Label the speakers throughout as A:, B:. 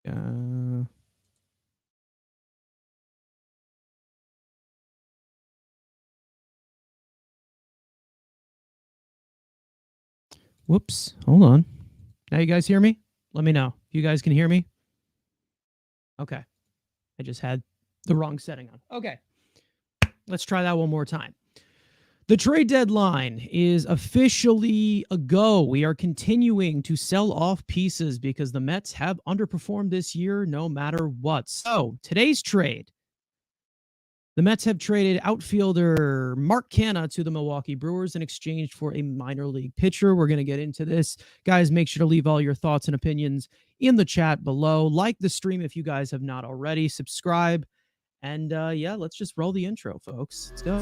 A: Uh, whoops. Hold on. Now you guys hear me? Let me know if you guys can hear me. Okay. I just had the wrong setting on. Okay. Let's try that one more time. The trade deadline is officially a go. We are continuing to sell off pieces because the Mets have underperformed this year no matter what. So, today's trade, the Mets have traded outfielder Mark Canha to the Milwaukee Brewers in exchange for a minor league pitcher. We're going to get into this. Guys, make sure to leave all your thoughts and opinions in the chat below. Like the stream if you guys have not already. Subscribe. And yeah, let's just roll the intro, folks. Let's go.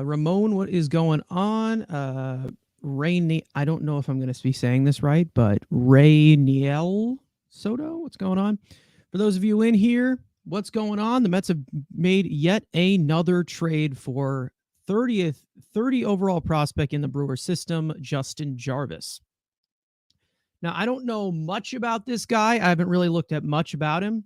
A: Ramon, what is going on? I don't know if I'm going to be saying this right, but Rainiel Soto, what's going on? For those of you in here, what's going on? The Mets have made yet another trade for 30 overall prospect in the Brewers system, Justin Jarvis. Now, I don't know much about this guy. I haven't really looked at much about him.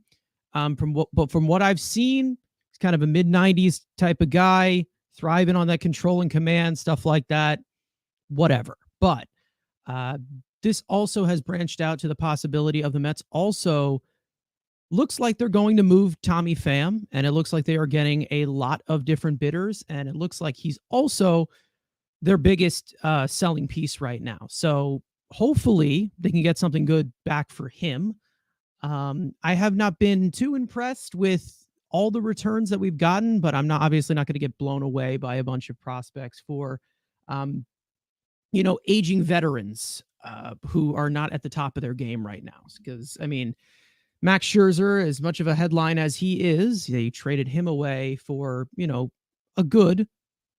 A: From what I've seen, he's kind of a mid-90s type of guy, thriving on that control and command, stuff like that, whatever. But this also has branched out to the possibility of the Mets also looks like they're going to move Tommy Pham, and it looks like they are getting a lot of different bidders, and it looks like he's also their biggest selling piece right now. So hopefully they can get something good back for him. I have not been too impressed with all the returns that we've gotten, but I'm obviously not going to get blown away by a bunch of prospects for, aging veterans who are not at the top of their game right now. Because, I mean, Max Scherzer, as much of a headline as he is, they traded him away for, a good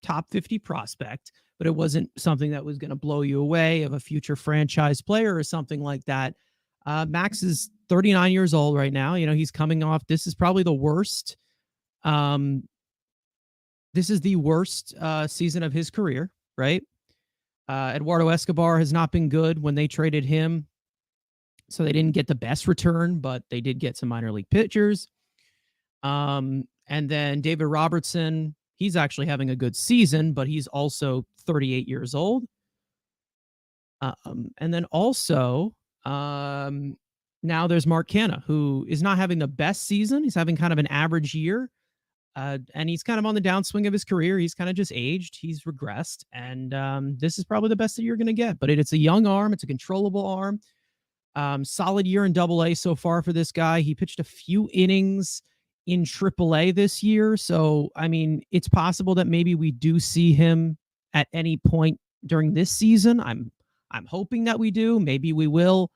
A: top 50 prospect, but it wasn't something that was going to blow you away of a future franchise player or something like that. Max is 39 years old right now. He's coming off. This is probably the worst. This is the worst season of his career, right? Eduardo Escobar has not been good when they traded him. So they didn't get the best return, but they did get some minor league pitchers. And then David Robertson, he's actually having a good season, but he's also 38 years old. And then also, now there's Mark Canha, who is not having the best season. He's having kind of an average year. And he's kind of on the downswing of his career. He's kind of just aged. He's regressed. And this is probably the best that you're going to get. But it's a young arm. It's a controllable arm. Solid year in Double-A so far for this guy. He pitched a few innings in Triple-A this year. So, I mean, it's possible that maybe we do see him at any point during this season. I'm hoping that we do. Maybe we will.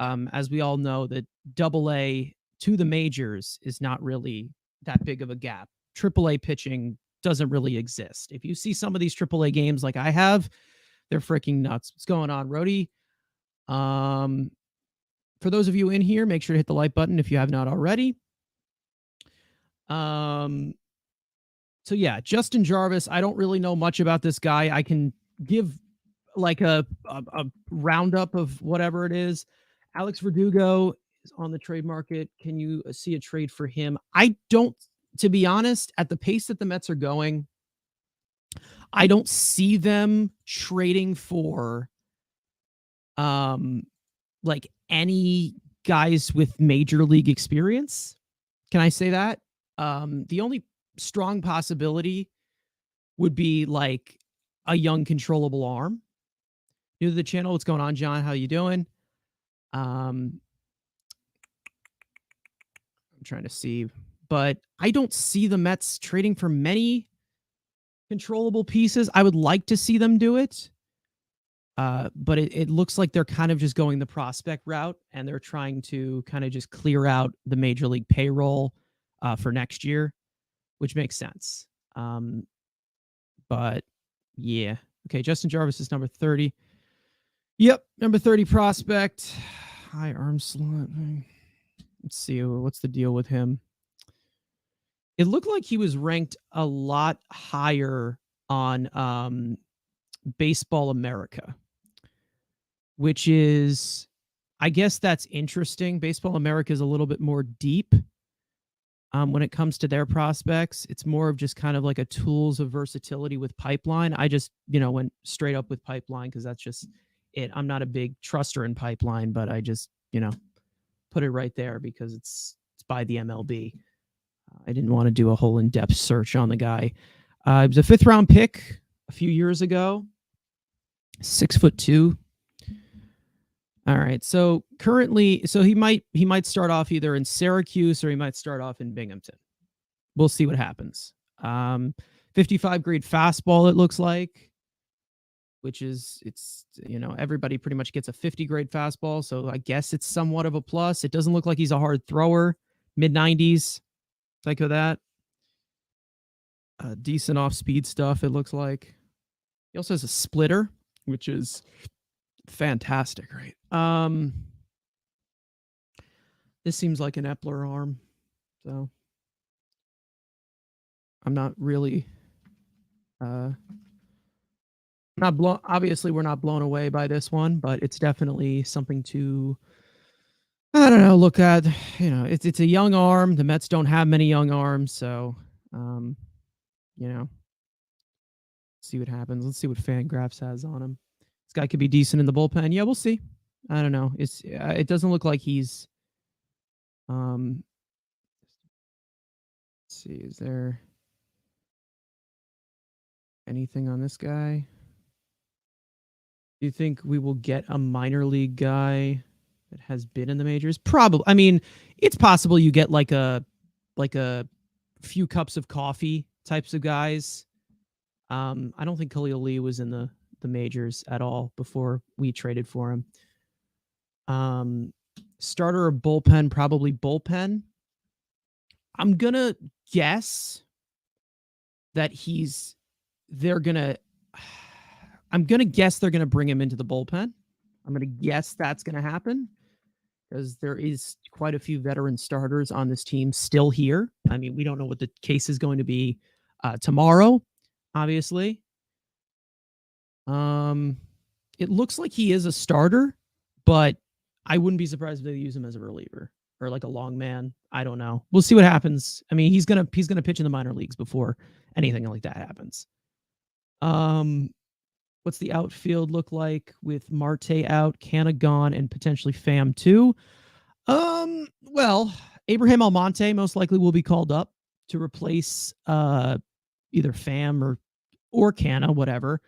A: As we all know, that Double-A to the majors is not really that big of a gap. Triple-A pitching doesn't really exist. If you see some of these Triple-A games like I have, they're freaking nuts. What's going on, Rody? For those of you in here, make sure to hit the like button if you have not already. So yeah, Justin Jarvis, I don't really know much about this guy. I can give like a roundup of whatever it is. Alex Verdugo is on the trade market. Can you see a trade for him? I don't, to be honest, at the pace that the Mets are going, I don't see them trading for like any guys with major league experience. Can I say that? The only strong possibility would be like a young controllable arm. New to the channel, what's going on, John? How you doing? I'm trying to see, but I don't see the Mets trading for many controllable pieces. I would like to see them do it. But it looks like they're kind of just going the prospect route, and they're trying to kind of just clear out the major league payroll for next year, which makes sense. But yeah. Okay, Justin Jarvis is number 30. Yep, number 30 prospect. High arm slot. Let's see, what's the deal with him? It looked like he was ranked a lot higher on Baseball America, which is, I guess that's interesting. Baseball America is a little bit more deep when it comes to their prospects. It's more of just kind of like a tools of versatility with Pipeline. I just, went straight up with Pipeline because that's just it. I'm not a big truster in Pipeline, but I just, put it right there because it's by the MLB. I didn't want to do a whole in-depth search on the guy. He was a 5th round pick a few years ago. 6'2". All right. So currently, he might start off either in Syracuse or he might start off in Binghamton. We'll see what happens. 55 grade fastball, it looks like, which is, everybody pretty much gets a 50 grade fastball. So I guess it's somewhat of a plus. It doesn't look like he's a hard thrower. Mid 90s. Like that. Decent off speed stuff, it looks like. He also has a splitter, which is fantastic, right? This seems like an Epler arm, so I'm not really not blown. Obviously, we're not blown away by this one, but it's definitely something to, I don't know, look at. It's a young arm. The Mets don't have many young arms, so see what happens. Let's see what Fangraphs has on him. This guy could be decent in the bullpen. Yeah, we'll see. I don't know. It doesn't look like he's. Let's see. Is there anything on this guy? Do you think we will get a minor league guy that has been in the majors? Probably. I mean, it's possible you get like a few cups of coffee types of guys. I don't think Khalil Lee was in the majors at all before we traded for him. Starter or bullpen? Probably bullpen. I'm gonna guess that I'm gonna guess they're gonna bring him into the bullpen. I'm gonna guess that's gonna happen because there is quite a few veteran starters on this team still here. I mean, we don't know what the case is going to be tomorrow, obviously. It looks like he is a starter, but I wouldn't be surprised if they use him as a reliever or like a long man. I don't know. We'll see what happens. I mean, he's gonna pitch in the minor leagues before anything like that happens. What's the outfield look like with Marte out, Canha gone, and potentially Pham too? Well, Abraham Almonte most likely will be called up to replace either Pham or Canha, whatever.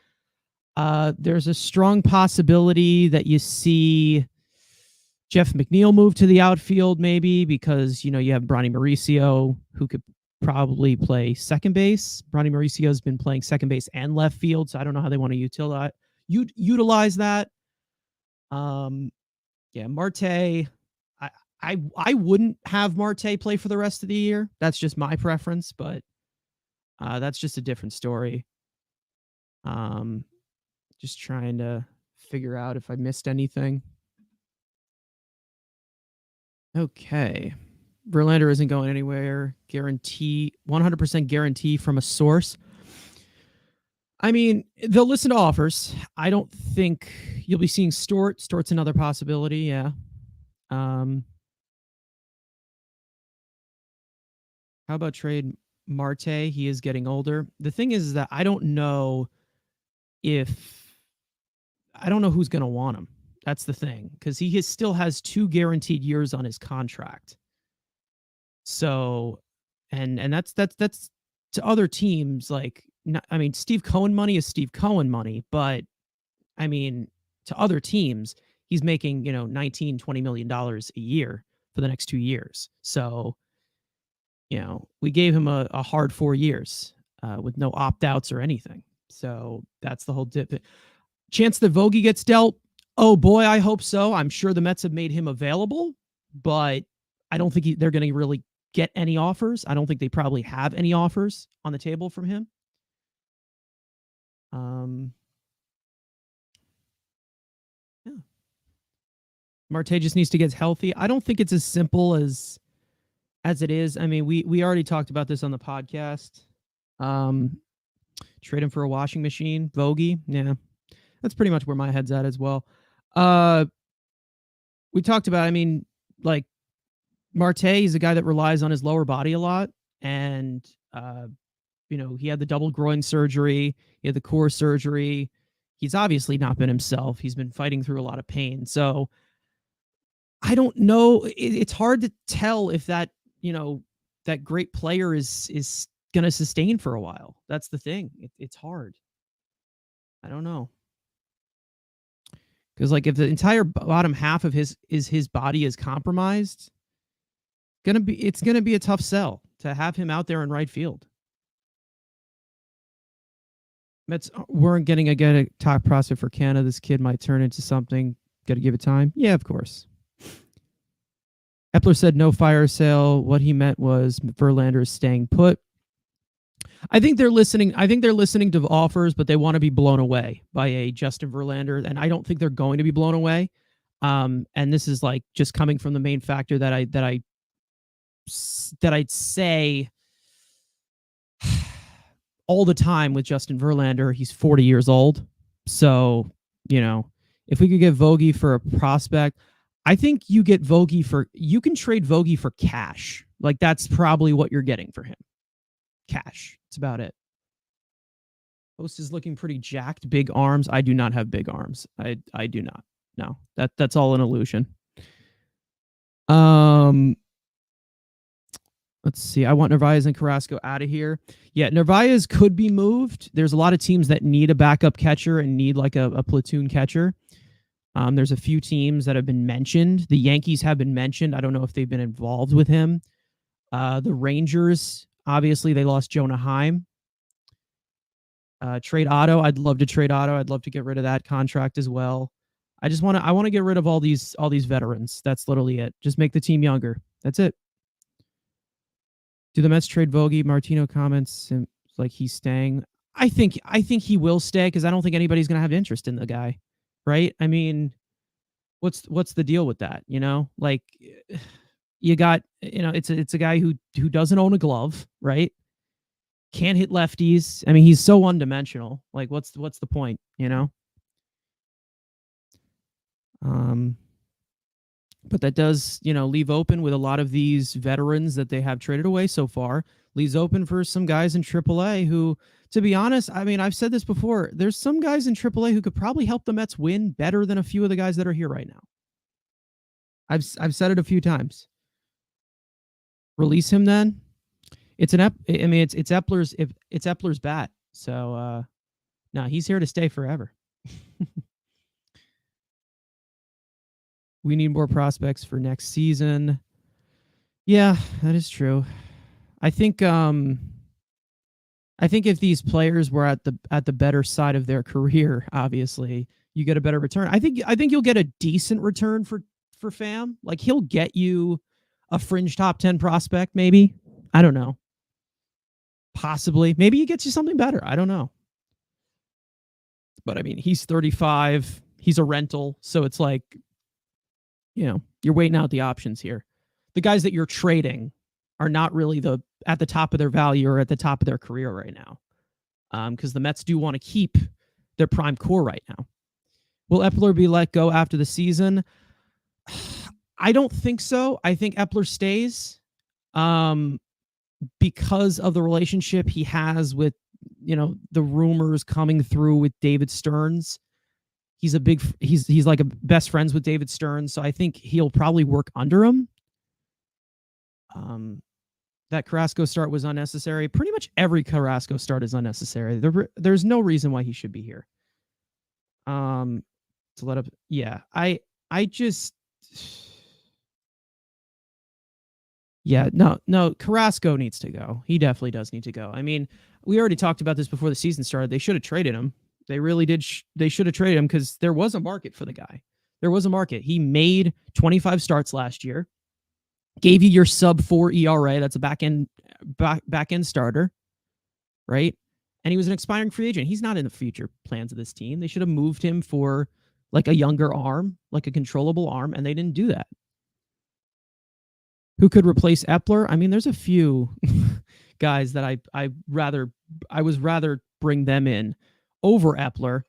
A: There's a strong possibility that you see Jeff McNeil move to the outfield, maybe because you have Bronny Mauricio, who could probably play second base. Bronny Mauricio has been playing second base and left field, so I don't know how they want to utilize that. Yeah, Marte. I wouldn't have Marte play for the rest of the year. That's just my preference, but that's just a different story. Just trying to figure out if I missed anything. Okay. Verlander isn't going anywhere. 100% guarantee from a source. I mean, they'll listen to offers. I don't think you'll be seeing Stort. Stort's another possibility, yeah. How about trade Marte? He is getting older. The thing is that I don't know who's going to want him. That's the thing, because he still has 2 guaranteed years on his contract. So, and that's to other teams like, I mean, Steve Cohen money is Steve Cohen money, but I mean, to other teams, he's making, $19-20 million a year for the next 2 years. So, we gave him a hard 4 years with no opt-outs or anything. So that's the whole dip. Chance that Vogie gets dealt. Oh boy, I hope so. I'm sure the Mets have made him available, but I don't think they're going to really get any offers. I don't think they probably have any offers on the table from him. Marte just needs to get healthy. I don't think it's as simple as it is. I mean, we already talked about this on the podcast. Trade him for a washing machine, Vogie. Yeah, that's pretty much where my head's at as well. We talked about, I mean, like Marte is a guy that relies on his lower body a lot, and he had the double groin surgery, he had the core surgery. He's obviously not been himself. He's been fighting through a lot of pain. So I don't know. It's hard to tell if that that great player is going to sustain for a while. That's the thing. It's hard. I don't know. Because like if the entire bottom half of his body is compromised, it's gonna be a tough sell to have him out there in right field. Mets weren't getting a top prospect for Canha. This kid might turn into something. Got to give it time. Yeah, of course. Epler said no fire sale. What he meant was Verlander is staying put. I think they're listening. I think they're listening to offers, but they want to be blown away by a Justin Verlander, and I don't think they're going to be blown away. And this is like just coming from the main factor that I'd say all the time with Justin Verlander. He's 40 years old, so if we could get Vogie for a prospect, I think you can trade Vogie for cash. Like that's probably what you're getting for him. Cash. That's about it. Host is looking pretty jacked. Big arms. I do not have big arms. I do not. No, that's all an illusion. Let's see. I want Narvaez and Carrasco out of here. Yeah, Narvaez could be moved. There's a lot of teams that need a backup catcher and need like a platoon catcher. There's a few teams that have been mentioned. The Yankees have been mentioned. I don't know if they've been involved with him. The Rangers, obviously, they lost Jonah Heim. Trade Otto. I'd love to trade Otto. I'd love to get rid of that contract as well. I want to get rid of all these veterans. That's literally it. Just make the team younger. That's it. Do the Mets trade Vogie? Martino comments like he's staying. I think he will stay because I don't think anybody's going to have interest in the guy, right? I mean, what's the deal with that? Like you got it's a guy who doesn't own a glove, right? Can't hit lefties. I mean, he's so one-dimensional. Like, what's the point? But that does, leave open with a lot of these veterans that they have traded away so far, leaves open for some guys in AAA who, to be honest, I mean, I've said this before, there's some guys in AAA who could probably help the Mets win better than a few of the guys that are here right now. I've said it a few times. Release him then. It's Epler's bat. So no, he's here to stay forever. We need more prospects for next season. Yeah, that is true. I think if these players were at the better side of their career, obviously, you get a better return. I think you'll get a decent return for Pham. Like he'll get you a fringe top 10 prospect, maybe. I don't know. Possibly. Maybe he gets you something better. I don't know. But I mean, he's 35. He's a rental, so it's like, you're waiting out the options here. The guys that you're trading are not really at the top of their value or at the top of their career right now. Because the Mets do want to keep their prime core right now. Will Epler be let go after the season? I don't think so. I think Epler stays because of the relationship he has with, the rumors coming through with David Stearns. He's like a best friends with David Stearns, so I think he'll probably work under him. That Carrasco start was unnecessary. Pretty much every Carrasco start is unnecessary. There's no reason why he should be here. To let up, yeah. I just, yeah, no. Carrasco needs to go. He definitely does need to go. I mean, we already talked about this before the season started. They should have traded him. They really did. They should have traded him because there was a market for the guy. There was a market. He made 25 starts last year, gave you your sub-4 ERA. That's a back end starter, right? And he was an expiring free agent. He's not in the future plans of this team. They should have moved him for like a younger arm, like a controllable arm, and they didn't do that. Who could replace Epler? I mean, there's a few guys that I was rather bring them in over Epler.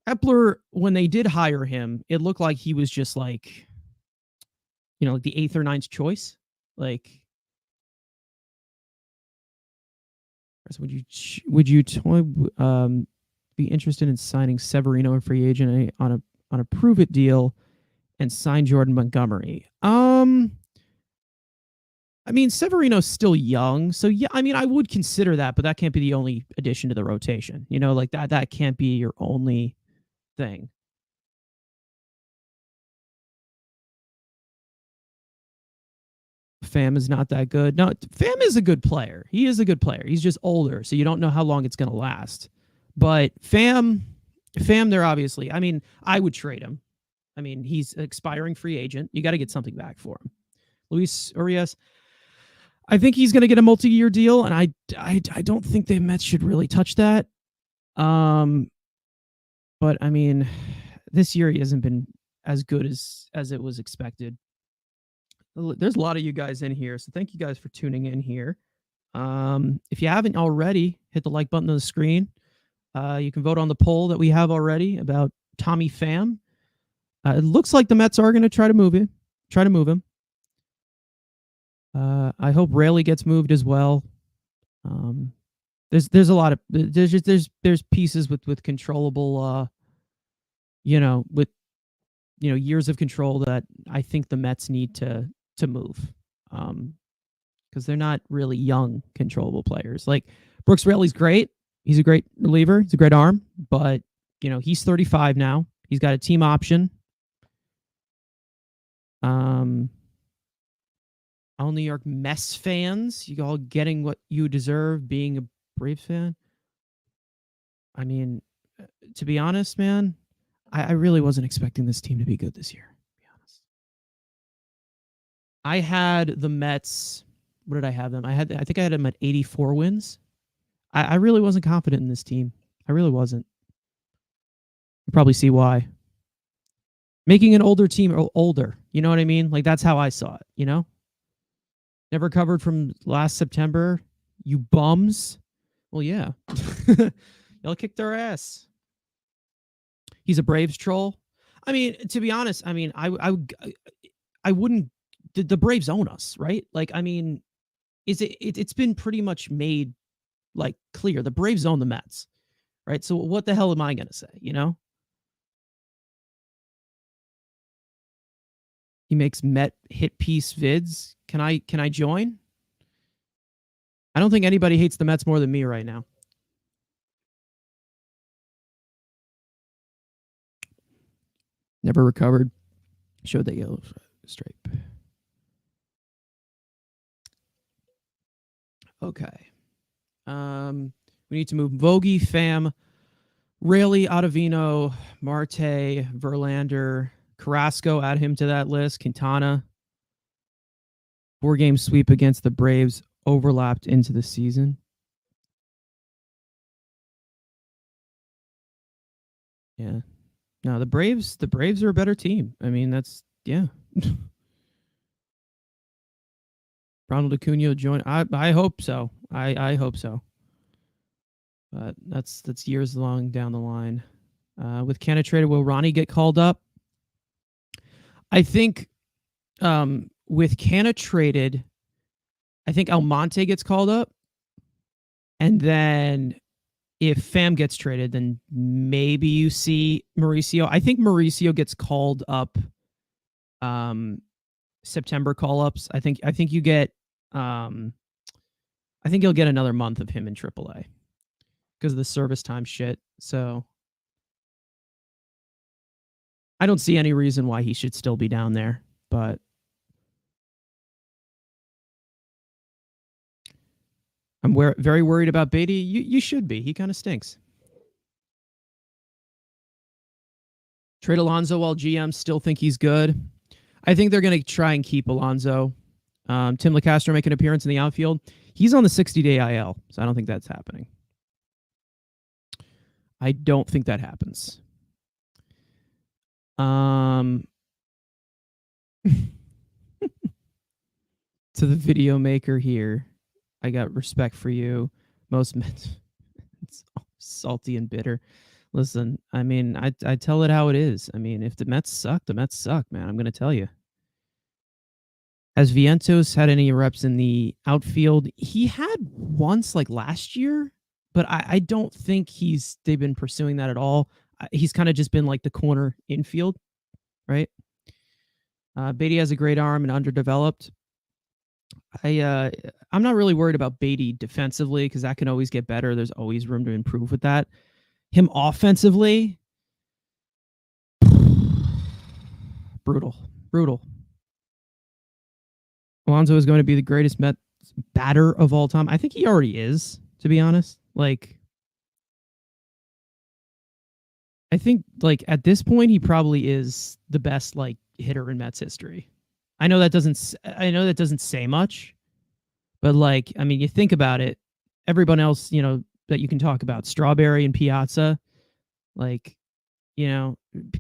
A: Epler, when they did hire him, it looked like he was just like, like the 8th or 9th choice. Like, would you be interested in signing Severino and free agent on a prove it deal and sign Jordan Montgomery? I mean, Severino's still young, so yeah, I mean, I would consider that, but that can't be the only addition to the rotation. Like that can't be your only thing. Pham is not that good. No, Pham is a good player. He is a good player. He's just older, so you don't know how long it's going to last. But Pham, they're obviously, I mean, I would trade him. I mean, he's an expiring free agent. You got to get something back for him. Luis Urias, I think he's going to get a multi-year deal, and I don't think the Mets should really touch that. But I mean, this year he hasn't been as good as it was expected. There's a lot of you guys in here, so thank you guys for tuning in here. If you haven't already, hit the like button on the screen. You can vote on the poll that we have already about Tommy Pham. It looks like the Mets are going to try to move him. I hope Raley gets moved as well. There's a lot of there's pieces with controllable with years of control that I think the Mets need to move, because they're not really young controllable players. Like Brooks Raley's great. He's a great reliever. He's a great arm, but he's 35 now. He's got a team option. All New York Mets fans, you all getting what you deserve being a Braves fan. I mean, to be honest, man, I really wasn't expecting this team to be good this year, to be honest. I had the Mets, what did I have them? I think I had them at 84 wins. I really wasn't confident in this team. I really wasn't. You probably see why. Making an older team older, you know what I mean? Like, that's how I saw it, Never covered from last September, you bums. Well, yeah. Y'all kicked their ass. He's a Braves troll. I mean, to be honest, I mean, I wouldn't. The Braves own us, right? Like, I mean, it's been pretty much made like clear. The Braves own the Mets, right? So what the hell am I gonna say? He makes Met hit piece vids. Can I join? I don't think anybody hates the Mets more than me right now. Never recovered. Showed that yellow stripe. Okay. We need to move Vogie, Pham, Raley, Ottavino, Marte, Verlander, Carrasco. Add him to that list. Quintana. 4-game sweep against the Braves overlapped into the season. Yeah. No, the Braves are a better team. I mean, that's, yeah. Ronald Acuna join. I hope so. I hope so. But that's years long down the line. With Canha traded, will Ronnie get called up? I think with Canha traded, I think Almonte gets called up. And then if Pham gets traded, then maybe you see Mauricio. I think Mauricio gets called up September call-ups. I think you get I think you'll get another month of him in AAA because of the service time shit. So I don't see any reason why he should still be down there, but I'm very worried about Beatty. You should be. He kind of stinks. Trade Alonso while GMs still think he's good. I think they're going to try and keep Alonso. Tim LeCastro make an appearance in the outfield. He's on the 60-day IL, so I don't think that's happening. I don't think that happens. Um, to the video maker here, I got respect for you. Most Mets, it's salty and bitter. Listen, I mean, I tell it how it is. I mean, if the Mets suck, the Mets suck, man. I'm gonna tell you. Has Vientos had any reps in the outfield? He had once, like last year, but I don't think they've been pursuing that at all. He's kind of just been like the corner infield, right? Beatty has a great arm and underdeveloped. I'm not really worried about Beatty defensively because that can always get better. There's always room to improve with that. Him offensively, brutal, brutal. Alonso is going to be the greatest Met batter of all time. I think he already is, to be honest. Like, I think like at this point he probably is the best like hitter in Mets history. I know that doesn't say much, but like I mean, you think about it, everyone else, that you can talk about, Strawberry and Piazza, like,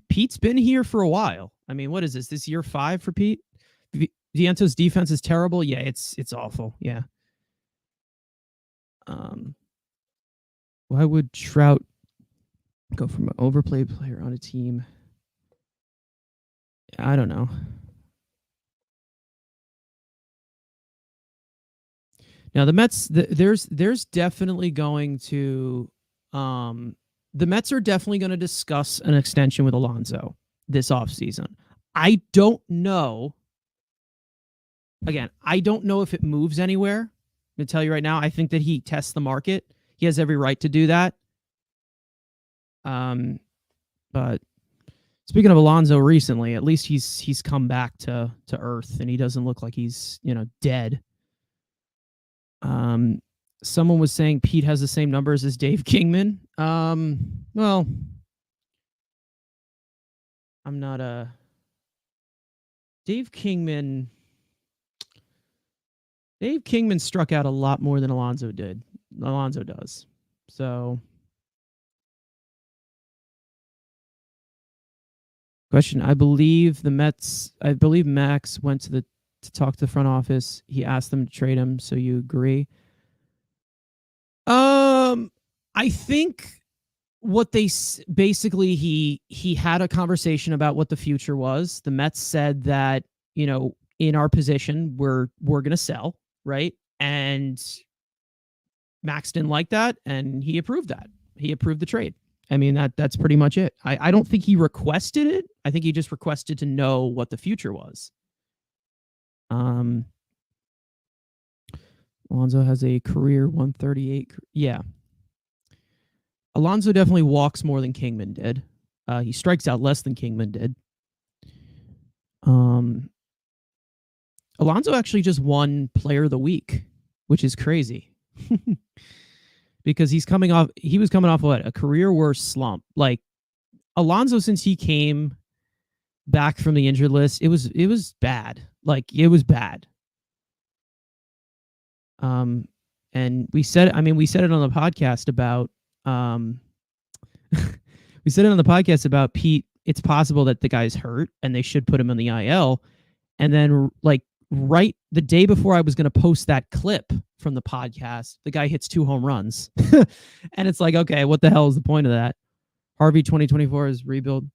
A: Pete's been here for a while. I mean, what is this? This year 5 for Pete? Viento's defense is terrible. Yeah, it's awful. Yeah. Why would Trout go from an overplayed player on a team? I don't know. Now the Mets, there's definitely going to, the Mets are definitely going to discuss an extension with Alonso this offseason. I don't know. Again, I don't know if it moves anywhere. I'm going to tell you right now, I think that he tests the market. He has every right to do that. But speaking of Alonso recently, at least he's come back to earth and he doesn't look like he's, dead. Someone was saying Pete has the same numbers as Dave Kingman. Well, I'm not a Dave Kingman. Dave Kingman struck out a lot more than Alonso does. So, question: I believe Max went to talk to the front office. He asked them to trade him. So you agree? I think what they basically he had a conversation about what the future was. The Mets said that in our position we're gonna sell, right? And Max didn't like that, and he approved that. He approved the trade. I mean that's pretty much it. I don't think he requested it. I think he just requested to know what the future was. Alonso has a career 138. Yeah. Alonso definitely walks more than Kingman did. He strikes out less than Kingman did. Alonso actually just won Player of the Week, which is crazy. Because he was coming off what, a career worst slump. Like Alonso, since he came back from the injured list, it was bad. Like it was bad. And we said it on the podcast about we said it on the podcast about Pete. It's possible that the guy's hurt and they should put him on the IL. And then like right the day before I was going to post that clip from the podcast, the guy hits 2 home runs. And it's like, okay, what the hell is the point of that? Harvey 2024 is rebuild.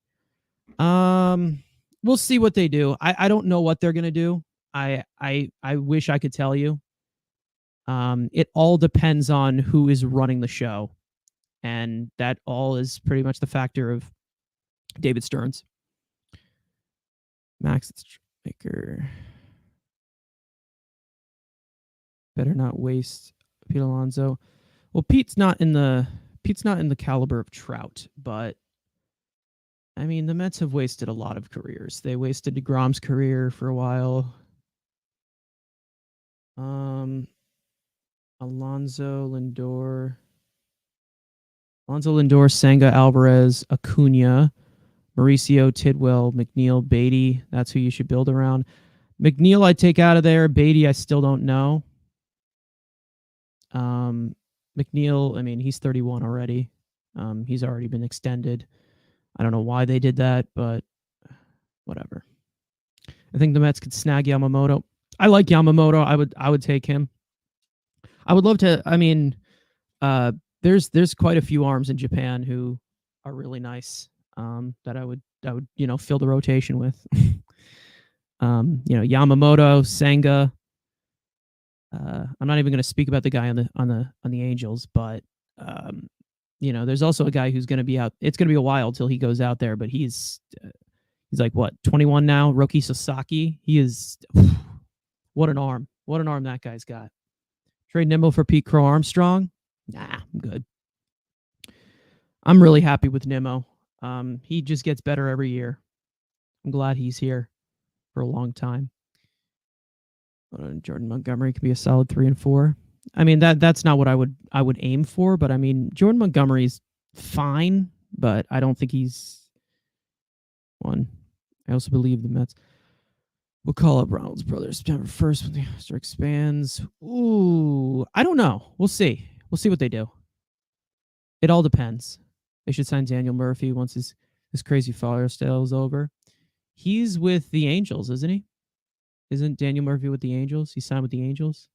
A: We'll see what they do. I don't know what they're going to do. I wish I could tell you. It all depends on who is running the show. And that all is pretty much the factor of David Stearns. Max Maker. Better not waste Pete Alonso. Well, Pete's not in the caliber of Trout, but I mean the Mets have wasted a lot of careers. They wasted DeGrom's career for a while. Alonso Lindor, Senga, Alvarez, Acuna, Mauricio, Tidwell, McNeil, Beatty. That's who you should build around. McNeil I'd take out of there. Beatty I still don't know. McNeil, I mean, he's 31 already. He's already been extended. I don't know why they did that, but whatever. I think the Mets could snag Yamamoto. I like Yamamoto. I would take him. I would love to. I mean, there's quite a few arms in Japan who are really nice. That I would fill the rotation with. Yamamoto, Senga. I'm not even going to speak about the guy on the Angels, but there's also a guy who's going to be out. It's going to be a while till he goes out there, but he's like what 21 now. Roki Sasaki. He is what an arm. What an arm that guy's got. Trade Nimble for Pete Crow Armstrong. Nah, I'm good. I'm really happy with Nimmo. He just gets better every year. I'm glad he's here for a long time. Jordan Montgomery could be a solid 3 and 4. I mean that's not what I would aim for, but I mean Jordan Montgomery's fine, but I don't think he's one. I also believe the Mets will call up Ronald's brother September 1st when the roster expands. Ooh, I don't know. We'll see. We'll see what they do. It all depends. They should sign Daniel Murphy once his crazy fire style is over. He's with the Angels, isn't he? Isn't Daniel Murphy with the Angels? He signed with the Angels.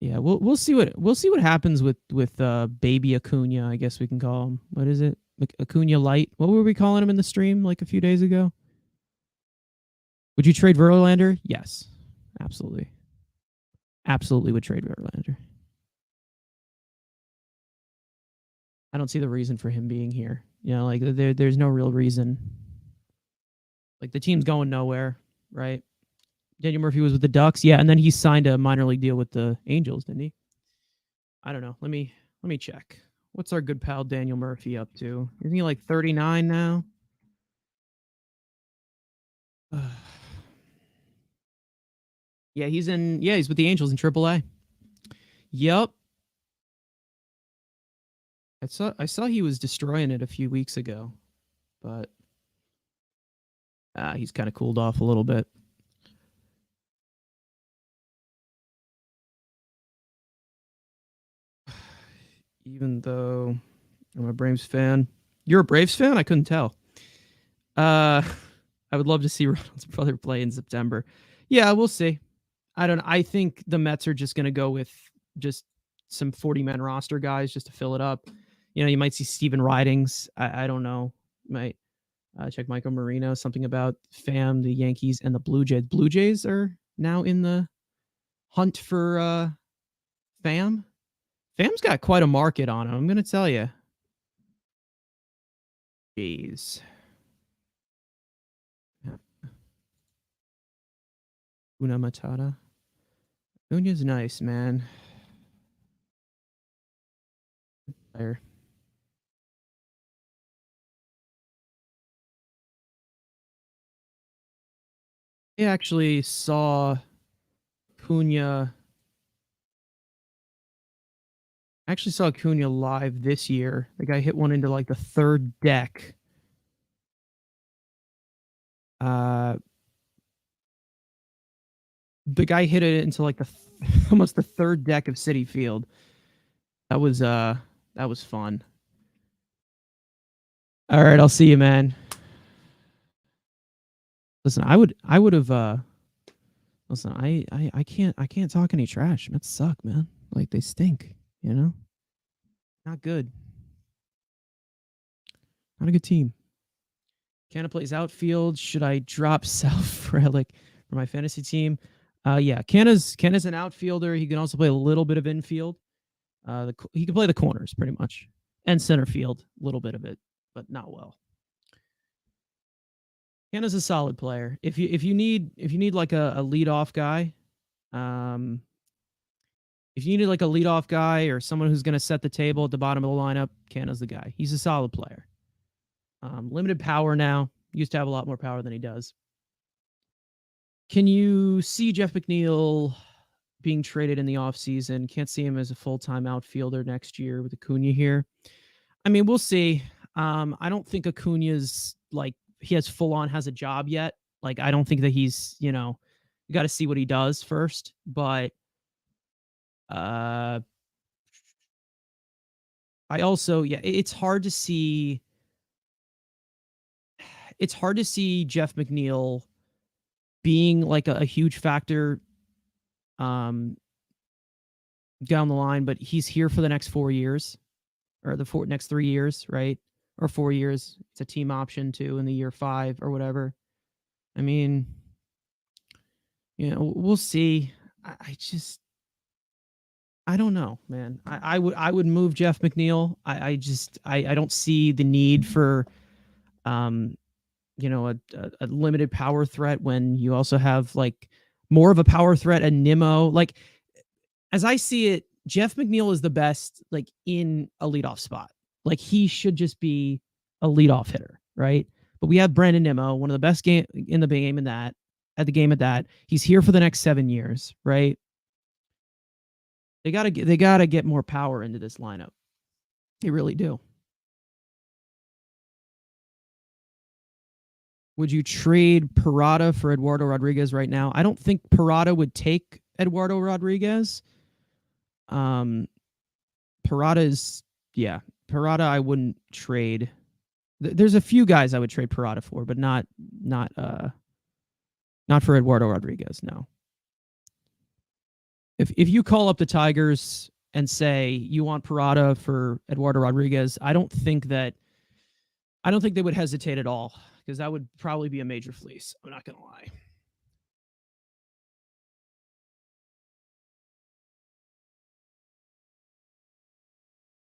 A: Yeah, we'll see what happens with baby Acuna. I guess we can call him. What is it? Acuna Light. What were we calling him in the stream like a few days ago? Would you trade Verlander? Yes, absolutely. Absolutely would trade Verlander. I don't see the reason for him being here. Like there's no real reason. Like the team's going nowhere, right? Daniel Murphy was with the Ducks, yeah, and then he signed a minor league deal with the Angels, didn't he? I don't know. Let me check. What's our good pal Daniel Murphy up to? Isn't he like 39 now? Yeah, he's with the Angels in AAA. Yep. I saw he was destroying it a few weeks ago, but he's kind of cooled off a little bit. Even though I'm a Braves fan. You're a Braves fan? I couldn't tell. I would love to see Ronald's brother play in September. Yeah, we'll see. I think the Mets are just going to go with just some 40-man roster guys just to fill it up. You might see Steven Ridings. I don't know. Might check Michael Marino. Something about Pham, the Yankees, and the Blue Jays. Blue Jays are now in the hunt for Pham. Pham's got quite a market on him, I'm going to tell you. Jeez. Una Matata. Una's nice, man. Player. I actually saw Cunha. I actually saw Cunha live this year. The guy hit one into like the third deck. The guy hit it into like almost the third deck of Citi Field. That was fun. All right, I'll see you, man. Listen, I would have listen, I can't talk any trash. Mets suck, man. Like they stink, Not good. Not a good team. Canha plays outfield. Should I drop South Relic for my fantasy team? Yeah, Canha's an outfielder. He can also play a little bit of infield. He can play the corners pretty much, and center field, a little bit of it, but not well. Canha's a solid player. If you need like a leadoff guy, if you needed like a leadoff guy or someone who's going to set the table at the bottom of the lineup, Canha's the guy. He's a solid player. Limited power now. Used to have a lot more power than he does. Can you see Jeff McNeil being traded in the offseason? Can't see him as a full-time outfielder next year with Acuna here. I mean, we'll see. I don't think Acuna's like he has a job yet. Like, I don't think that he's, you got to see what he does first. But I also, it's hard to see it's hard to see Jeff McNeil being like a huge factor down the line, but he's here for the next 4 years or the next 3 years, right? Or 4 years. It's a team option too in the year 5 or whatever. I mean, we'll see. I don't know, man. I would move Jeff McNeil. I don't see the need for a limited power threat when you also have like more of a power threat and Nimmo. Like, as I see it, Jeff McNeil is the best like in a leadoff spot. Like, he should just be a leadoff hitter, right? But we have Brandon Nimmo, one of the best game in the game in that at the game at that. He's here for the next 7 years, right? They gotta get more power into this lineup. They really do. Would you trade Parada for Eduardo Rodriguez right now? I don't think Parada would take Eduardo Rodriguez. Parada I wouldn't trade. There's a few guys I would trade Parada for, but not for Eduardo Rodriguez. No. If you call up the Tigers and say you want Parada for Eduardo Rodriguez, I don't think they would hesitate at all, because that would probably be a major fleece. I'm not gonna lie.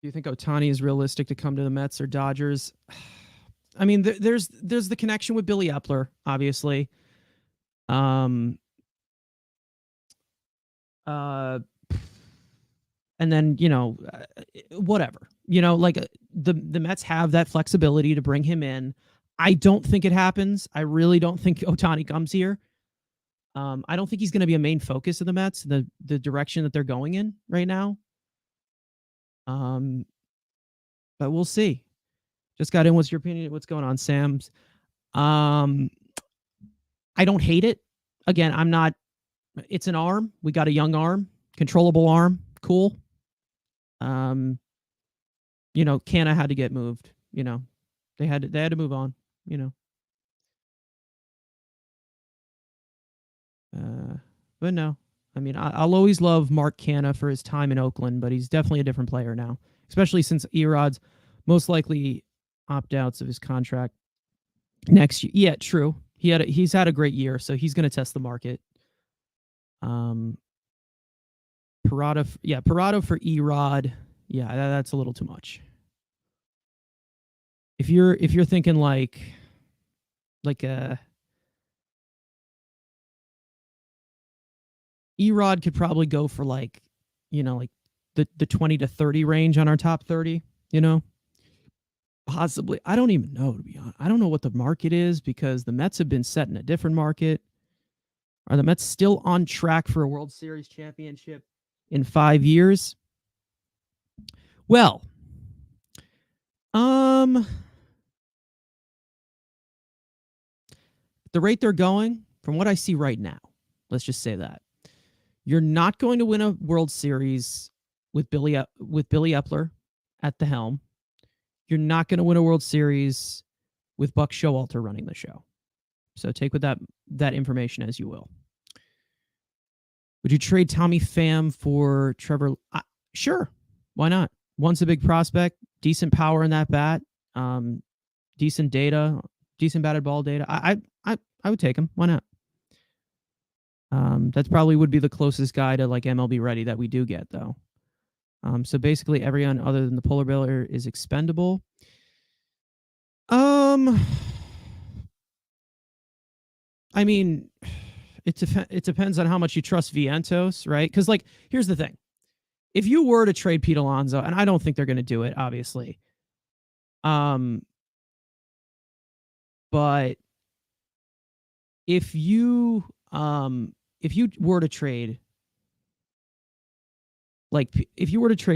A: Do you think Ohtani is realistic to come to the Mets or Dodgers? I mean, there's the connection with Billy Epler, obviously. And then, whatever. Like the Mets have that flexibility to bring him in. I don't think it happens. I really don't think Ohtani comes here. I don't think he's going to be a main focus of the Mets, the direction that they're going in right now. But we'll see. Just got in. What's your opinion? What's going on, Sam's? I don't hate it. Again, I'm not. It's an arm. We got a young arm, controllable arm. Cool. Canha had to get moved. They had to move on. But no. I mean, I'll always love Mark Canha for his time in Oakland, but he's definitely a different player now, especially since Erod's most likely opt-outs of his contract next year. Yeah, true. He's had a great year, so he's going to test the market. Parada for Erod. Yeah, that's a little too much. If you're thinking like a Erod could probably go for like the 20 to 30 range on our top 30, possibly. I don't even know, to be honest. I don't know what the market is, because the Mets have been set in a different market. Are the Mets still on track for a World Series championship in 5 years? Well, the rate they're going, from what I see right now, let's just say that you're not going to win a World Series with Billy Epler at the helm. You're not going to win a World Series with Buck Showalter running the show. So take with that information as you will. Would you trade Tommy Pham for Trevor? Sure. Why not? One's a big prospect, decent power in that bat, decent data, decent batted ball data. I would take him. Why not? That probably would be the closest guy to like MLB ready that we do get, though. So basically everyone other than the polar bear is expendable. I mean, it depends on how much you trust Vientos, right? Because like, here's the thing: if you were to trade Pete Alonso, and I don't think they're going to do it, obviously, but if you were to trade,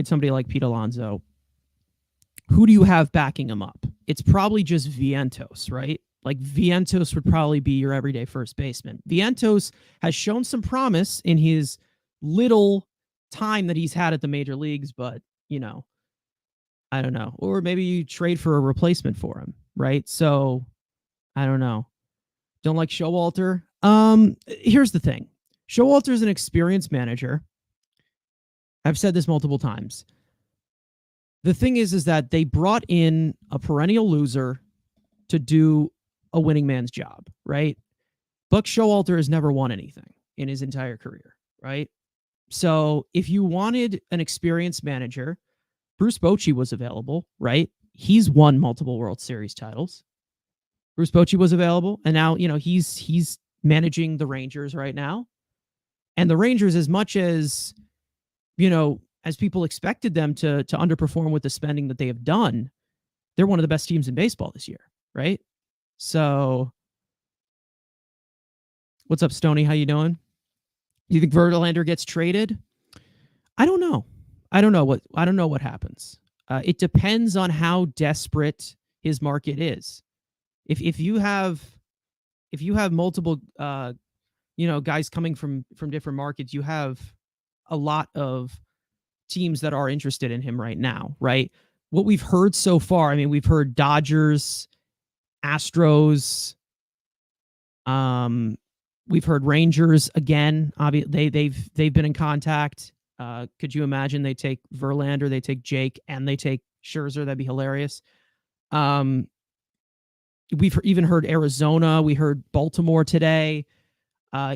A: somebody like Pete Alonso, who do you have backing him up? It's probably just Vientos, right? Like, Vientos would probably be your everyday first baseman. Vientos has shown some promise in his little time that he's had at the major leagues, but, I don't know. Or maybe you trade for a replacement for him, right? So, I don't know. Don't like Showalter. Here's the thing. Showalter is an experienced manager. I've said this multiple times. The thing is that they brought in a perennial loser to do a winning man's job, right? Buck Showalter has never won anything in his entire career, right? So if you wanted an experienced manager, Bruce Bochy was available, right? He's won multiple World Series titles. Bruce Bochy was available, and now he's managing the Rangers right now. And the Rangers, as much as as people expected them to underperform with the spending that they have done, they're one of the best teams in baseball this year, right? So, what's up, Stoney? How you doing? You think Verlander gets traded? I don't know. I don't know what happens. It depends on how desperate his market is. If you have multiple guys coming from different markets, you have a lot of teams that are interested in him right now, right? What we've heard so far, I mean, we've heard Dodgers, Astros, we've heard Rangers again. Obviously, they've been in contact. Could you imagine they take Verlander, they take Jake, and they take Scherzer? That'd be hilarious. We've even heard Arizona. We heard Baltimore today.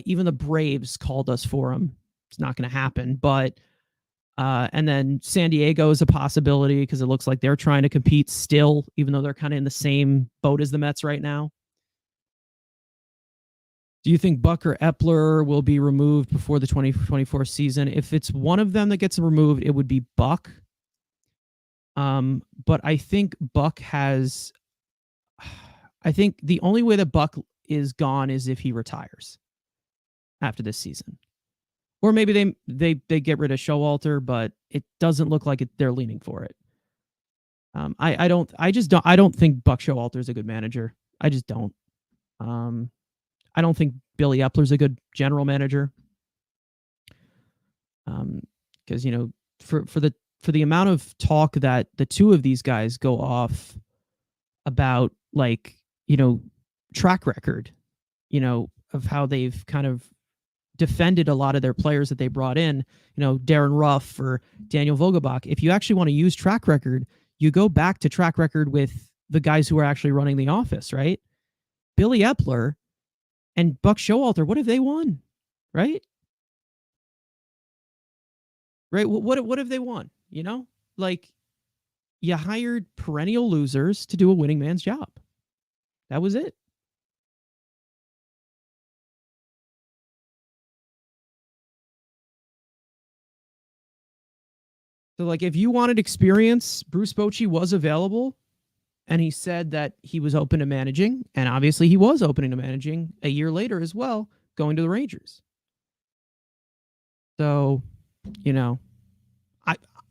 A: Even the Braves called us for him. It's not going to happen, but and then San Diego is a possibility because it looks like they're trying to compete still, even though they're kind of in the same boat as the Mets right now. Do you think Buck or Epler will be removed before the 2024 season? If it's one of them that gets removed, it would be Buck. But I think Buck has. I think the only way that Buck is gone is if he retires after this season, or maybe they get rid of Showalter, but it doesn't look like they're leaning for it. I don't think Buck Showalter is a good manager. I just don't. I don't think Billy Epler's a good general manager. Because for the amount of talk that the two of these guys go off about, like, track record, of how they've kind of defended a lot of their players that they brought in, Darren Ruff or Daniel Vogelbach. If you actually want to use track record, you go back to track record with the guys who are actually running the office, right? Billy Epler and Buck Showalter, what have they won? Right? Right? What have they won? Like, you hired perennial losers to do a winning man's job. That was it. So, like, if you wanted experience, Bruce Bochy was available, and he said that he was open to managing, and obviously he was open to managing a year later as well, going to the Rangers. So,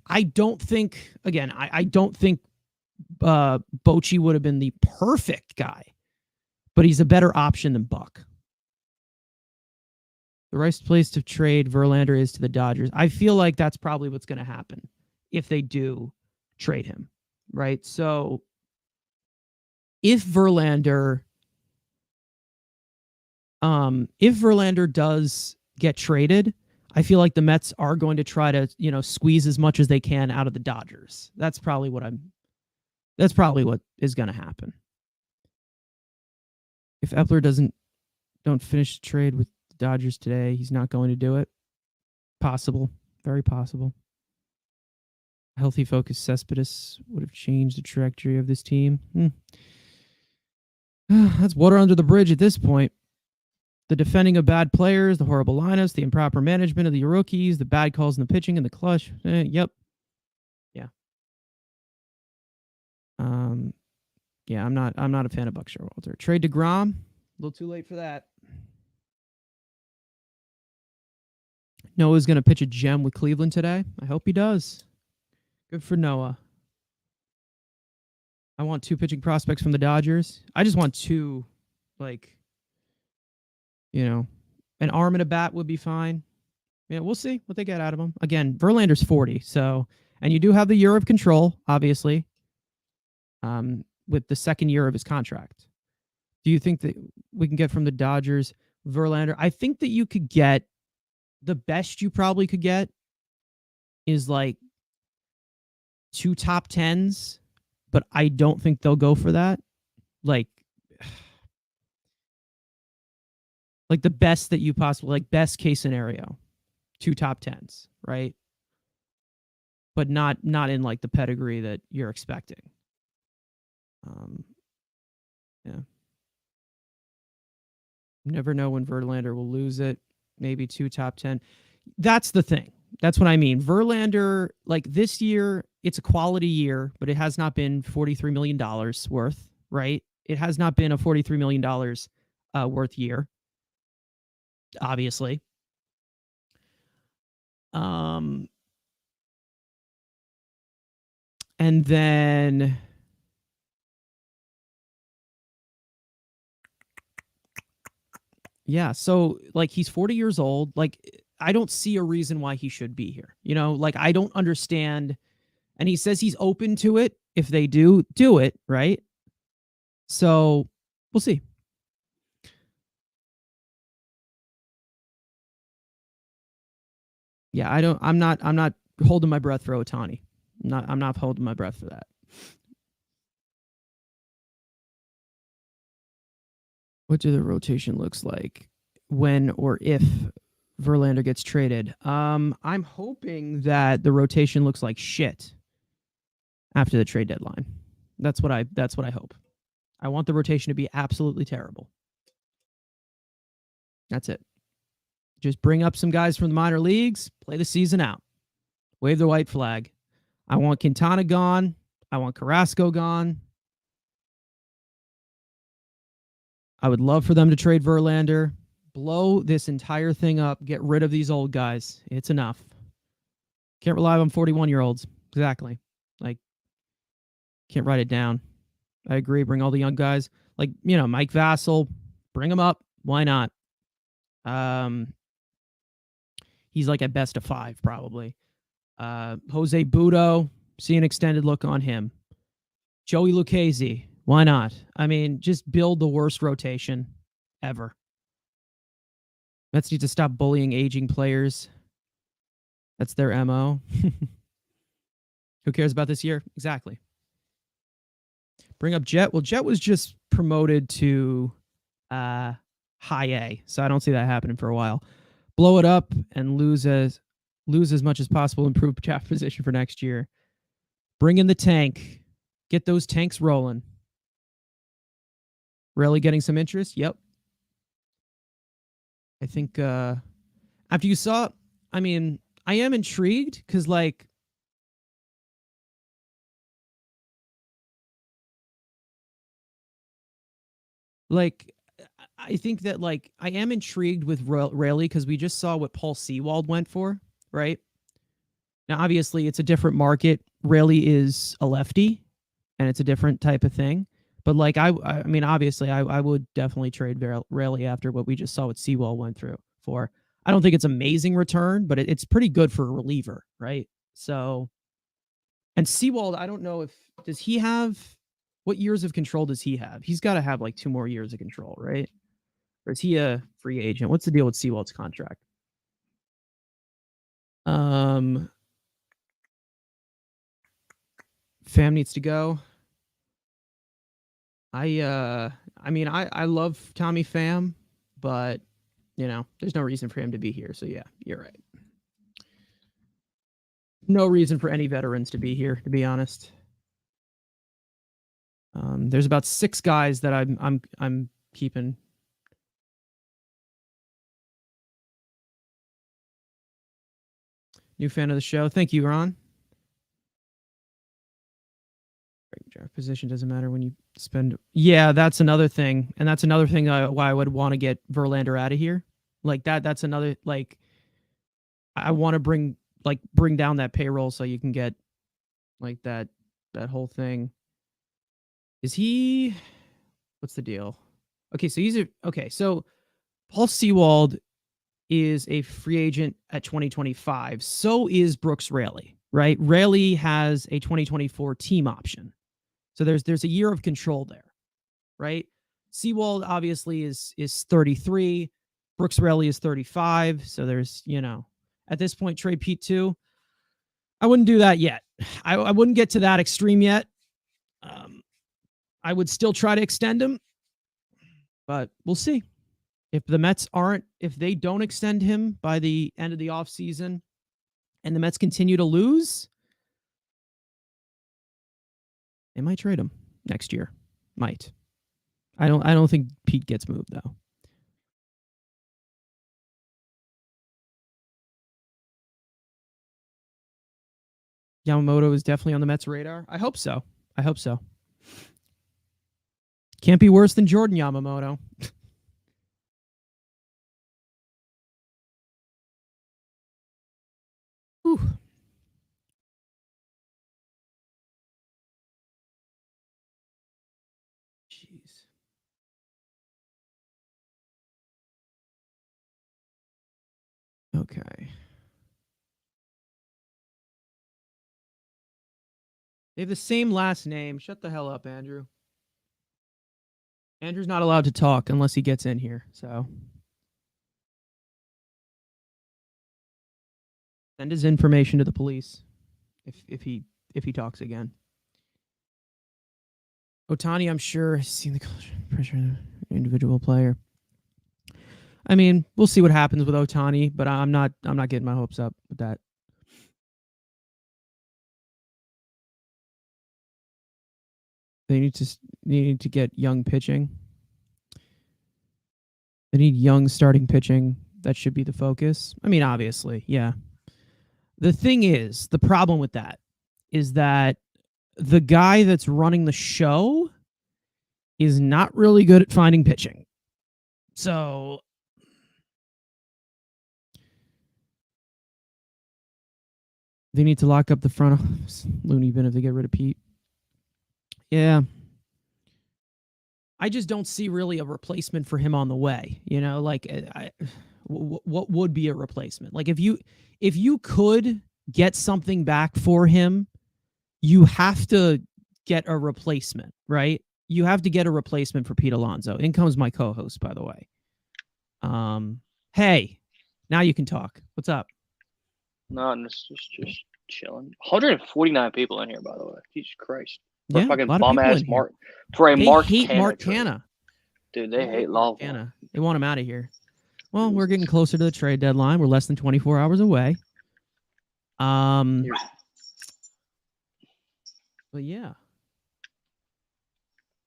A: I don't think, again, I don't think Bochy would have been the perfect guy, but he's a better option than Buck. The right place to trade Verlander is to the Dodgers. I feel like that's probably what's going to happen if they do trade him, right? So if Verlander does get traded, I feel like the Mets are going to try to, squeeze as much as they can out of the Dodgers. That's probably what is going to happen. If Epler don't finish the trade with the Dodgers today, he's not going to do it. Possible. Very possible. Healthy, focused Cespedes would have changed the trajectory of this team. That's water under the bridge at this point. The defending of bad players, the horrible lineups, the improper management of the rookies, the bad calls in the pitching and the clutch. Yep. Yeah. Yeah, I'm not a fan of Buck Showalter. Trade DeGrom. A little too late for that. Noah's going to pitch a gem with Cleveland today. I hope he does. Good for Noah. I want 2 pitching prospects from the Dodgers. I just want 2, an arm and a bat would be fine. Yeah, we'll see what they get out of him. Again, Verlander's 40, so, and you do have the year of control, obviously, with the second year of his contract. do you think that we can get from the Dodgers Verlander? I think that you could get the best you probably could get is like 2 top 10s, but I don't think they'll go for that. Like the best that you possibly, like best case scenario, 2 top 10s, right? But not in like the pedigree that you're expecting. Yeah. Never know when Verlander will lose it. Maybe 2 top 10. That's the thing. That's what I mean. Verlander, like this year, it's a quality year, but it has not been $43 million worth, right? It has not been a $43 million worth year, obviously. And then yeah, so like he's 40 years old. Like I don't see a reason why he should be here. You know, like I don't understand. And he says he's open to it if they do it, right? So we'll see. Yeah, I'm not holding my breath for Ohtani. I'm not holding my breath for that. What do the rotation looks like when or if Verlander gets traded? I'm hoping that the rotation looks like shit after the trade deadline. That's what I hope. I want the rotation to be absolutely terrible. That's it. Just bring up some guys from the minor leagues, play the season out, wave the white flag. I want Quintana gone. I want Carrasco gone. I would love for them to trade Verlander, blow this entire thing up, get rid of these old guys. It's enough. Can't rely on 41-year-olds. Exactly. Like, can't write it down. I agree. Bring all the young guys. Like, you know, Mike Vassell, bring him up. Why not? He's like at best of 5, probably. Jose Budo, see an extended look on him. Joey Lucchesi, why not? I mean, just build the worst rotation ever. Mets need to stop bullying aging players. That's their MO. Who cares about this year? Exactly. Bring up Jet. Well, Jet was just promoted to high A, so I don't see that happening for a while. Blow it up and lose as much as possible, improve draft position for next year. Bring in the tank. Get those tanks rolling. Really getting some interest? Yep. I think after you saw, I mean, I am intrigued because, like, I think that, like, I am intrigued with Rayleigh because we just saw what Paul Sewald went for, right? Now, obviously, it's a different market. Rayleigh is a lefty, and it's a different type of thing. But, like, I mean, obviously, I would definitely trade Rayleigh after what we just saw what Sewald went through for. I don't think it's amazing return, but it's pretty good for a reliever, right? So, and Sewald, I don't know if, does he have, what years of control does he have? He's got to have like 2 more years of control, right? Or is he a free agent? What's the deal with Sewald's contract? Fam needs to go. I mean, I love Tommy Pham, but you know, there's no reason for him to be here. So yeah, you're right. No reason for any veterans to be here, to be honest. There's about 6 guys that I'm keeping. New fan of the show. Thank you, Ron. Draft position doesn't matter when you spend. Yeah, that's another thing, and that's another thing why I would want to get Verlander out of here. Like that. That's another, like, I want to bring down that payroll so you can get like that whole thing. Is he? What's the deal? Okay, so so Paul Sewald is a free agent at 2025. So is Brooks Raley, right? Raley has a 2024 team option. So there's a year of control there, right? Seawald obviously is 33. Brooks Raley is 35. So there's, at this point, trade Pete too. I wouldn't do that yet. I wouldn't get to that extreme yet. I would still try to extend him, but we'll see. If the Mets if they don't extend him by the end of the offseason and the Mets continue to lose, they might trade him next year. Might. I don't think Pete gets moved though. Yamamoto is definitely on the Mets' radar. I hope so. Can't be worse than Jordan Yamamoto. Whew. Jeez. Okay. They have the same last name. Shut the hell up, Andrew. Andrew's not allowed to talk unless he gets in here, so. Send his information to the police if he talks again. Ohtani, I'm sure, has seen the culture pressure of the individual player. I mean, we'll see what happens with Ohtani, but I'm not getting my hopes up with that. They need to get young pitching. They need young starting pitching. That should be the focus. I mean, obviously, yeah. The thing is, the problem with that is that the guy that's running the show is not really good at finding pitching. So they need to lock up the front office loony bin if they get rid of Pete. Yeah. I just don't see really a replacement for him on the way. What would be a replacement? Like if you could get something back for him, you have to get a replacement, right? You have to get a replacement for Pete Alonso. In comes my co-host, by the way. Hey, now you can talk. What's up?
B: No, just chilling. 149 people in here, by the way. Jesus Christ. For a fucking bum ass Mark. For a Mark Canha.
A: Mark Canha.
B: Dude, they hate Love.
A: They want him out of here. Well, we're getting closer to the trade deadline. We're less than 24 hours away. But yeah.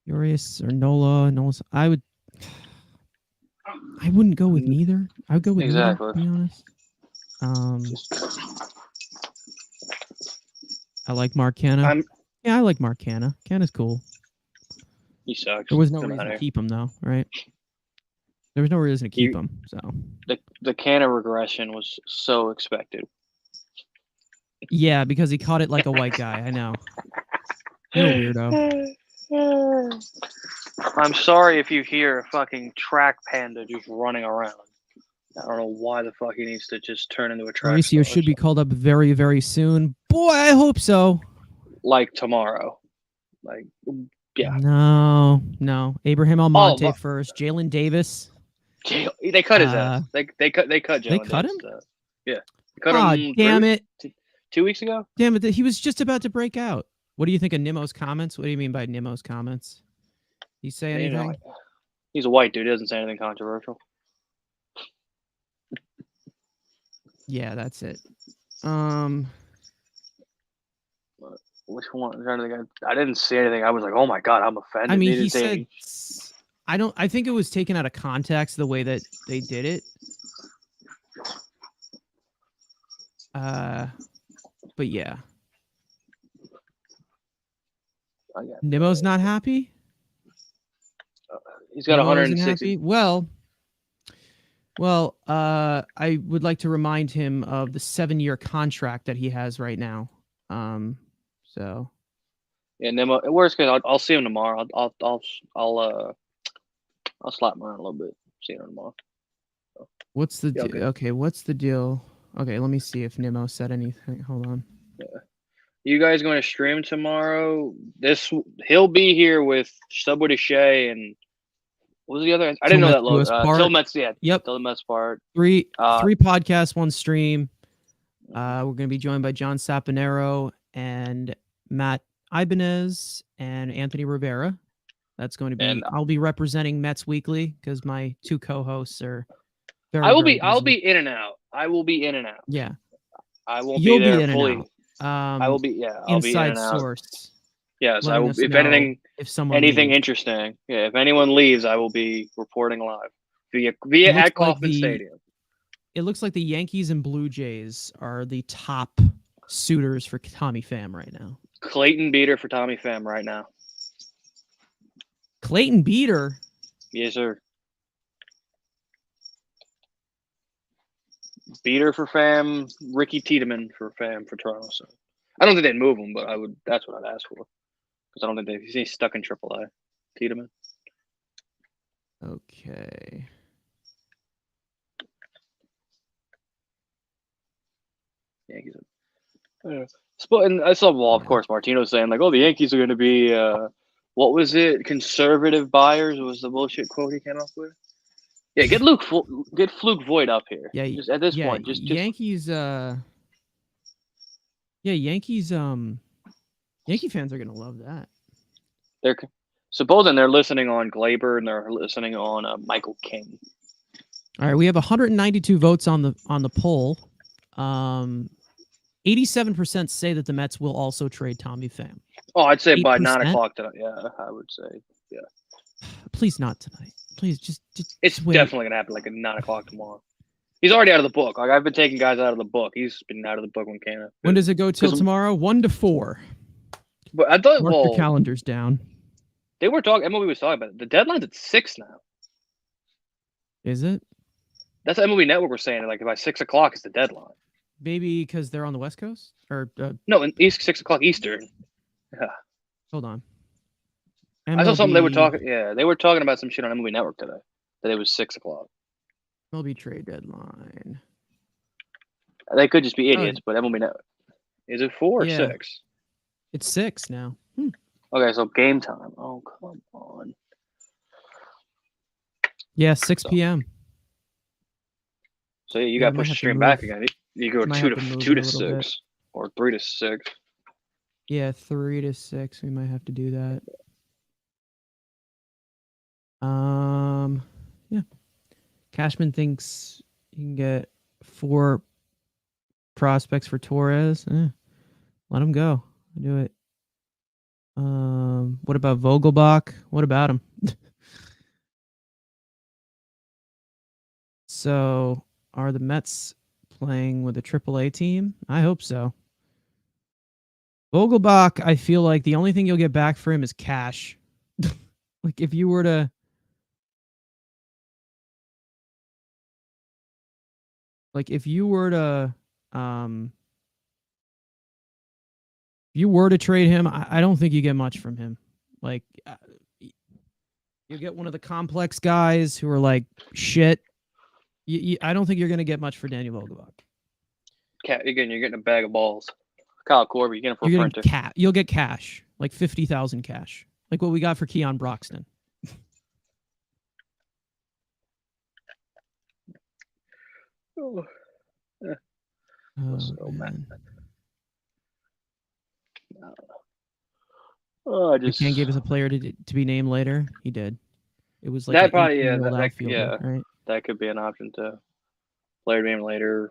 A: Urias or Nola. I wouldn't go with neither. I would go with neither, to be honest. I like Mark Canha. I like Mark Canha. Canha's cool.
B: He sucks.
A: There was no reason to keep him, though, right? There was no reason to keep him. So
B: the Canha regression was so expected.
A: Yeah, because he caught it like a white guy. I know. You're a weirdo.
B: I'm sorry if you hear a fucking track panda just running around. I don't know why the fuck he needs to just turn into a track.
A: Mauricio should be called up very, very soon. Boy, I hope so.
B: Like tomorrow. Like, yeah.
A: No. Abraham Almonte first. Jalen Davis.
B: They cut his ass. They cut Jalen.
A: They cut
B: Davis,
A: him?
B: Yeah. They cut him.
A: Damn it.
B: 2 weeks ago?
A: Damn it. He was just about to break out. What do you think of Nimmo's comments? What do you mean by Nimmo's comments? He say anything?
B: He's a white dude. He doesn't say anything controversial.
A: Yeah, that's it.
B: Which one? I didn't see anything. I was like, oh my God, I'm offended.
A: I mean, he said, I think it was taken out of context the way that they did it. But yeah. Nimmo's not happy?
B: He's got 160.
A: Well, I would like to remind him of the 7-year contract that he has right now. So.
B: Yeah, Nimmo. Worst case, I'll see him tomorrow. I'll slap him around a little bit. See him tomorrow. So.
A: What's the deal? Okay, what's the deal? Okay, let me see if Nimmo said anything. Hold on.
B: Yeah. You guys going to stream tomorrow? He'll be here with Subway to Shea and What was the other? I didn't know that logo. Till Mets, yeah.
A: Yep.
B: Till the Mets part.
A: Three podcasts, one stream. We're going to be joined by John Saponaro and Matt Ibanez and Anthony Rivera. That's going to be. I'll be representing Mets Weekly because my two co-hosts are.
B: I'll be in and out. I will be in and out.
A: Yeah.
B: I won't be there fully.
A: I will be.
B: Yeah. I'll be in and out.
A: Source.
B: Yes, I will. If anything, anything interesting, if anyone leaves, I will be reporting live via at Kauffman Stadium.
A: It looks like the Yankees and Blue Jays are the top suitors for Tommy Pham right now.
B: Clayton Beater for Tommy Pham right now.
A: Clayton Beater?
B: Yes, sir. Beater for Pham, Ricky Tiedemann for Pham for Toronto. So I don't think they'd move him, but I would. That's what I'd ask for. Because I don't think he's stuck in AAA. Tiedemann.
A: Okay.
B: Yankees. And I saw, well, of course, Martino saying like, "Oh, the Yankees are going to be what was it? Conservative buyers." Was the bullshit quote he came up with? Yeah, get Fluke Voigt up here. Yeah, just at this point, just
A: Yankees. Yankees. Yankee fans are gonna love that.
B: They're supposing they're listening on Glaber and they're listening on Michael King.
A: All right, we have 192 votes on the poll. 87% say that the Mets will also trade Tommy Pham.
B: Oh, I'd say 8%? By 9 o'clock tonight. Yeah, I would say. Yeah.
A: Please not tonight. Please just
B: it's
A: wait.
B: Definitely gonna happen like at 9 o'clock tomorrow. He's already out of the book. Like I've been taking guys out of the book. He's been out of the book when Canha.
A: When does it go till tomorrow? 1 to 4.
B: But I thought
A: mark your calendars down.
B: They were talking. MLB was talking about it. The deadline's at 6 now.
A: Is it?
B: That's MLB Network was saying. Like by 6 o'clock is the deadline.
A: Maybe because they're on the West Coast, or
B: no, in 6 o'clock Eastern. Yeah.
A: Hold on.
B: MLB... I saw something they were talking. Yeah, they were talking about some shit on MLB Network today. That it was 6 o'clock.
A: MLB trade deadline.
B: They could just be idiots, but MLB Network. Is it 4 or 6?
A: It's 6 now.
B: Okay, so game time. Oh, come on.
A: Yeah, 6 p.m.
B: So you got to push the stream back again. You go 2 to 6 or 3 to 6.
A: Yeah, 3 to 6. We might have to do that. Yeah. Cashman thinks you can get 4 prospects for Torres. Let him go. Do it. What about Vogelbach? What about him? So, are the Mets playing with a AAA team? I hope so. Vogelbach, I feel like the only thing you'll get back for him is cash. Like if you were to trade him, I don't think you get much from him. Like you get one of the complex guys who are like shit. I don't think you're going to get much for Daniel Vogelbach.
B: Again, you're getting a bag of balls. Kyle Korver, you're getting for a printer.
A: You'll get cash, like 50,000 cash, like what we got for Keon Broxton.
B: Oh, man.
A: You can't give us a player to be named later. He did. It was like
B: that probably
A: right?
B: That could be an option too. Player name later.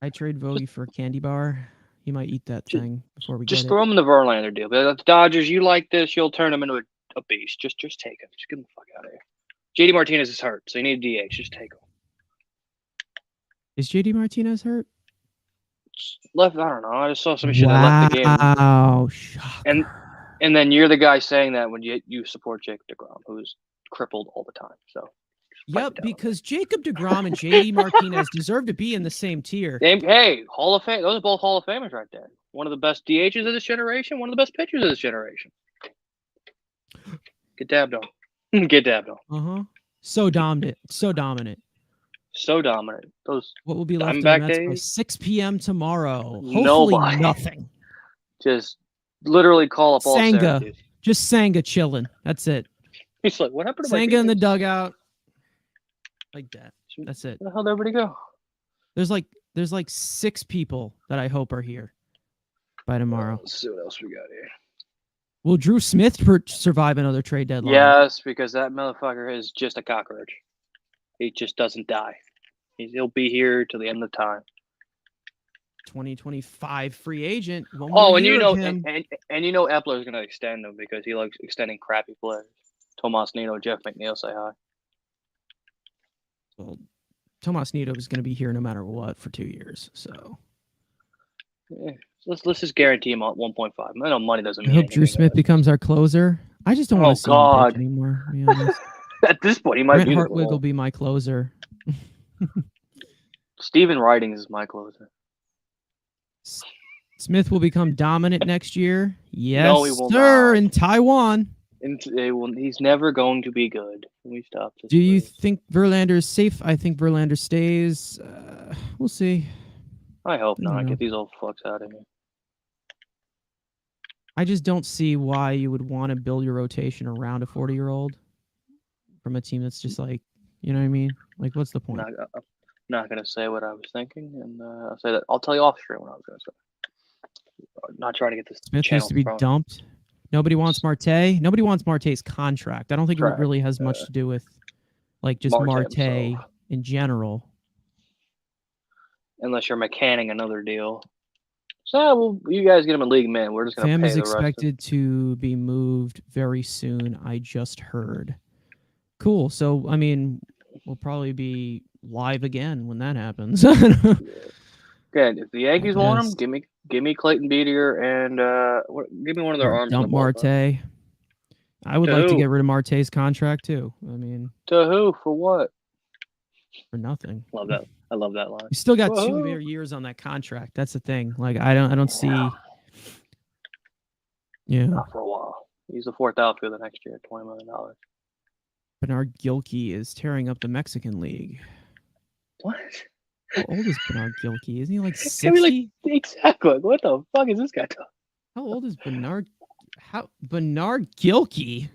A: I trade Vogie for a candy bar. He might eat that thing before we
B: just throw him in the Verlander deal. The Dodgers, you like this? You'll turn him into a beast. Just take him. Just get him the fuck out of here. JD Martinez is hurt, so you need a DH. Just take him.
A: Is JD Martinez hurt?
B: Left. I don't know. I just saw some shit that left the game.
A: Wow.
B: And then you're the guy saying that when you support Jacob deGrom, who's crippled all the time. So.
A: Yep, because Jacob deGrom and JD Martinez deserve to be in the same tier.
B: Hey, Hall of Fame. Those are both Hall of Famers right there. One of the best DHs of this generation. One of the best pitchers of this generation. Get dabbed on. Get dabbed on.
A: So dominant.
B: Those
A: what will be left of the Mets by 6 p.m. tomorrow? Hopefully nothing.
B: Just literally call up all
A: Senga. Just Senga chilling. That's it.
B: He's like, what happened to my
A: Senga in the
B: teammates?
A: dugout. Like that. That's it.
B: Where the hell did everybody go?
A: There's like 6 people that I hope are here by tomorrow.
B: Let's see what else we got here.
A: Will Drew Smith survive another trade deadline?
B: Yes, because that motherfucker is just a cockroach. He just doesn't die. He'll be here till the end of time.
A: 2025 free agent.
B: And you know, and you know, Epler's gonna extend him because he likes extending crappy players. Tomas Nino, Jeff McNeil, say hi.
A: Well, Tomas Nino is going to be here no matter what for 2 years. So
B: yeah. Let's just guarantee him 1.5. I know money doesn't
A: I
B: mean
A: hope
B: anything.
A: Drew Smith becomes our closer. I just don't want to see him pitch anymore. To be honest.
B: At this point, he might
A: Brent
B: be.
A: Hartwig will be my closer.
B: Steven Ridings is my closer.
A: Smith will become dominant next year. Yes,
B: No, he will
A: sir,
B: not.
A: in Taiwan.
B: He's never going to be good. Can we stop this?
A: Do you think Verlander is safe? I think Verlander stays. We'll see.
B: I hope
A: I don't
B: not.
A: know.
B: Get these old fucks out of here.
A: I just don't see why you would want to build your rotation around a 40-year-old from a team that's just like, you know what I mean? Like, what's the point?
B: I'm not gonna say what I was thinking, and I'll say that. I'll tell you off stream what I was gonna say. I'm not trying to get this.
A: Smith needs to be dumped. Nobody wants Marte. Nobody wants Marte's contract. I don't think it really has much to do with, like, just Marte in general.
B: Unless you're mechaning another deal. So, well, you guys get him a league man. We're just going to pay the rest.
A: Pham is expected to be moved very soon. I just heard. Cool. So, I mean, we'll probably be live again when that happens.
B: Good. If the Yankees want him, give me Clayton Beatier and give me one of their arms.
A: Dump Marte. I would like to get rid of Marte's contract too. I mean,
B: to who? For what?
A: For nothing.
B: Love that. I love that line.
A: You still got 2 more years on that contract. That's the thing. Like, I don't see. Yeah.
B: Not for a while. He's the 4th outfielder next year. $20 million.
A: Bernard Gilkey is tearing up the Mexican League.
B: What?
A: How old is Bernard Gilkey? Isn't he like 60?
B: Exactly. What the fuck is this guy talking?
A: How old is Bernard? Bernard Gilkey?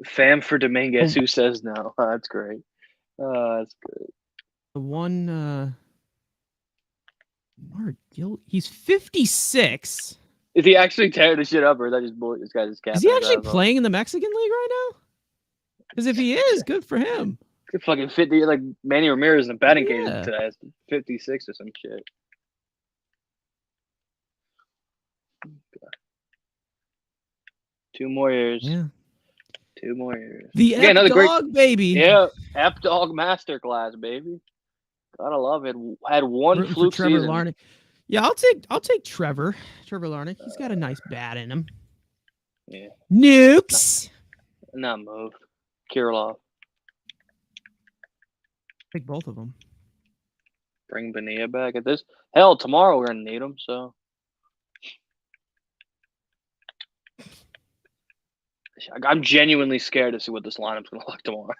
B: Pham for Dominguez. Who says no? Oh, that's great. That's great.
A: The one, Bernard Gilkey. He's 56.
B: Is he actually tearing the shit up, or is that just bullet? This guy just
A: Is he actually playing in the Mexican League right now? Because if he is, good for him.
B: Could fucking 50, like Manny Ramirez in the batting cage today. 56 or some shit. God. 2 more years.
A: Yeah.
B: 2 more years.
A: The F-Dog, baby.
B: Yeah, F-Dog Masterclass, baby. Gotta love it. Had one fluke
A: Trevor
B: season.
A: Larnach. Yeah, I'll take Trevor Larnach. He's got a nice bat in him.
B: Yeah.
A: Nukes.
B: Not move. Kirilov.
A: Take both of them.
B: Bring Bonilla back at this. Hell, tomorrow we're gonna need him. So I'm genuinely scared to see what this lineup's gonna look tomorrow.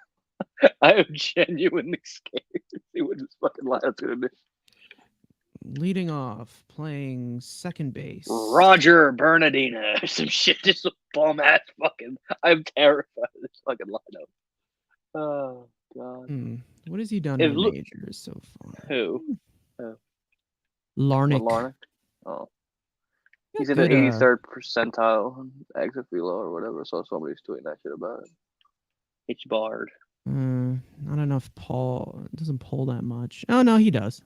B: I am genuinely scared to see what this fucking lineup's gonna do.
A: Leading off, playing second base.
B: Roger Bernardina. Some shit, just a bum ass fucking. I'm terrified of this fucking lineup. Oh god.
A: What has he done in the majors so far?
B: Who?
A: Larnach.
B: Larnach? Oh. He's in the 83rd percentile exit velo or whatever, so somebody's tweeting that shit about it. It's barred.
A: Not enough pull. It doesn't pull that much. Oh, no, he does.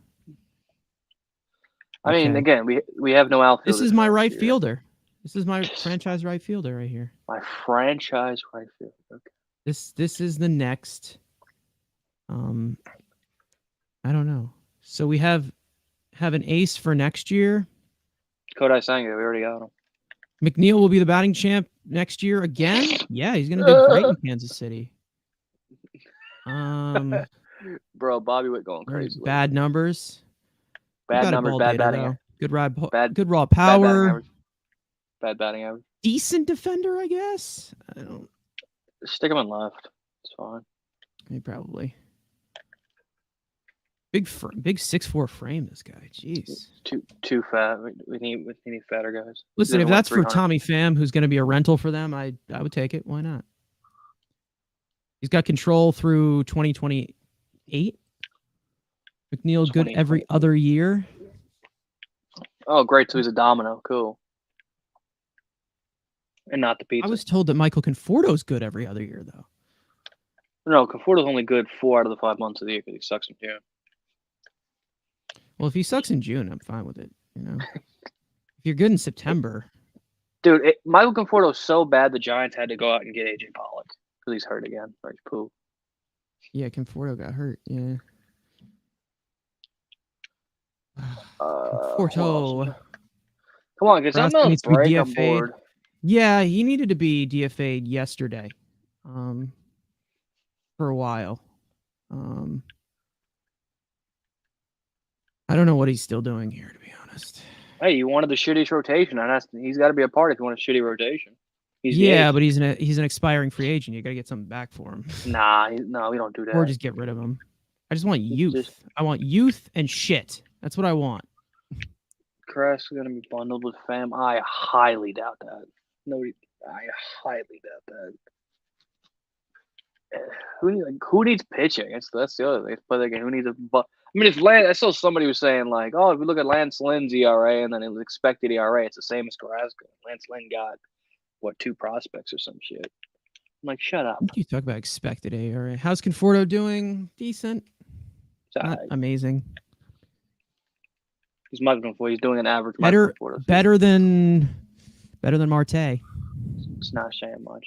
B: I mean, again, we have no outfield.
A: This is my right fielder. This is my franchise right fielder right here.
B: My franchise right fielder. Okay.
A: This is the next. I don't know. So we have an ace for next year.
B: Kodai Senga, we already got him.
A: McNeil will be the batting champ next year again. Yeah, he's gonna do great in Kansas City.
B: Bro, Bobby Witt going crazy.
A: Bad numbers.
B: Bad numbers, bad batting average.
A: Good raw power.
B: Bad batting average.
A: Decent defender, I guess. I don't.
B: Stick him in left. It's fine.
A: He probably. Big 6'4" frame. This guy, jeez.
B: Too fat. We need fatter guys.
A: Listen, if that's for Tommy Pham, who's going to be a rental for them, I would take it. Why not? He's got control through 2028. McNeil good every other year.
B: Oh, great. So he's a domino. Cool. And not the pizza.
A: I was told that Michael Conforto's good every other year, though.
B: No, Conforto's only good 4 out of the 5 months of the year because he sucks in June.
A: Well, if he sucks in June, I'm fine with it. You know, if you're good in September,
B: dude, Michael Conforto's so bad the Giants had to go out and get AJ Pollock because he's hurt again. Or he's poo.
A: Yeah, Conforto got hurt. Yeah. Conforto.
B: Come on, get something else break. I'm bored.
A: Yeah, he needed to be DFA'd yesterday. For a while. I don't know what he's still doing here, to be honest.
B: Hey, you wanted the shittiest rotation, and he's got to be a part if you want a shitty rotation.
A: But he's an expiring free agent. You got to get something back for him.
B: No, we don't do that.
A: Or just get rid of him. I just want youth. I want youth and shit. That's what I want.
B: Crest is gonna be bundled with fam. I highly doubt that. I highly doubt that. Who needs pitching? That's the other thing. But again, who needs a? I mean, if I saw somebody was saying like, oh, if we look at Lance Lynn's ERA and then his expected ERA, it's the same as Carrasco. Lance Lynn got 2 prospects or some shit. I'm like, shut up.
A: What do you talk about expected ERA? How's Conforto doing? Decent. Not amazing.
B: He's Michael Conforto. He's doing an average.
A: Better than Marte.
B: It's not saying much.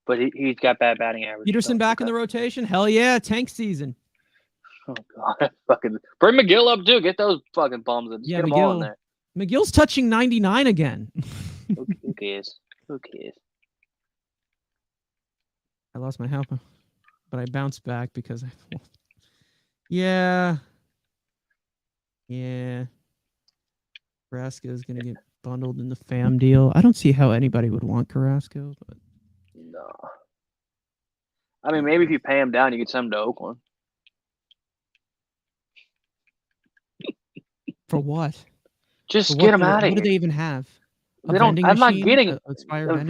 B: But he's got bad batting average.
A: Peterson back in the rotation? Hell yeah, tank season.
B: Oh god, fucking bring McGill up too. Get those fucking bums and get them all in there.
A: McGill's touching 99 again.
B: Who cares? Who cares?
A: I lost my help, but I bounced back because yeah. Carrasco is gonna get bundled in the fam deal. I don't see how anybody would want Carrasco, but
B: no. I mean, maybe if you pay him down, you could send him to Oakland.
A: For what?
B: Just get him out of here.
A: What do they even have?
B: They don't. I'm not getting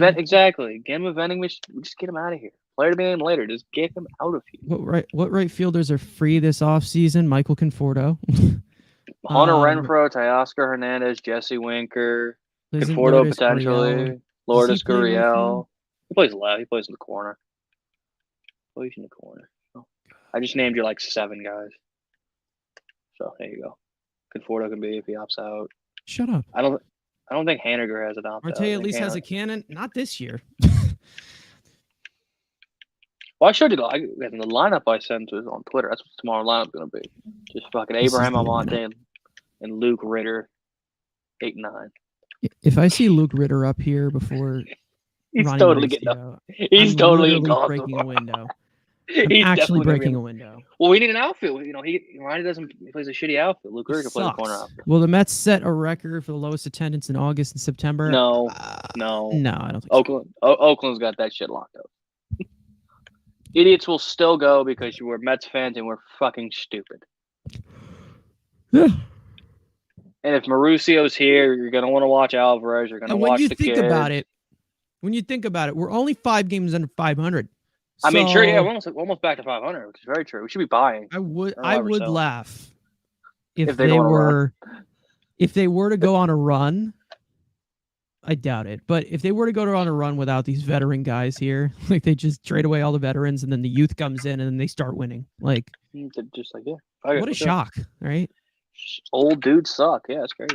B: exactly. Get him a vending machine. Just get him out of here. Player to be named later. Just get him out of here.
A: What right fielders are free this offseason? Michael Conforto.
B: Hunter Renfroe, Teoscar Hernandez, Jesse Winker, Conforto potentially, Lourdes Gurriel. He plays left. He plays in the corner. Plays in the corner. Oh. I just named you like 7 guys. So there you go. Conforto can be if he opts out.
A: Shut up.
B: I don't think Haniger has an opt out.
A: Marte at least has a cannon. Not this year.
B: Well, I showed you the lineup I sent to on Twitter. That's what tomorrow's lineup's going to be. Just fucking Abraham Almonte and Luke Ritter, 8 and 9.
A: If I see Luke Ritter up here before
B: he's
A: Ronnie
B: totally getting up. He's totally
A: breaking a window. He's actually breaking a window.
B: Well, we need an outfield. You know, Ronnie he plays a shitty outfield. Luke Ritter can play the corner outfield.
A: Will the Mets set a record for the lowest attendance in August and September?
B: No.
A: No, I don't think
B: so. Oakland's got that shit locked up. Idiots will still go because we're Mets fans and we're fucking stupid.
A: Yeah.
B: And if Marucio's here, you're going to want to watch Alvarez. You're going to watch the kid.
A: When you think about it, we're only 5 games under 500.
B: I mean, sure, yeah, we're almost back to 500, which is very true. We should be buying.
A: I would laugh if they were to go on a run. I doubt it, but if they were to go on a run without these veteran guys here, like they just trade away all the veterans and then the youth comes in and then they start winning. Like,
B: just like
A: what a shock, right?
B: Old dudes suck. Yeah, it's crazy.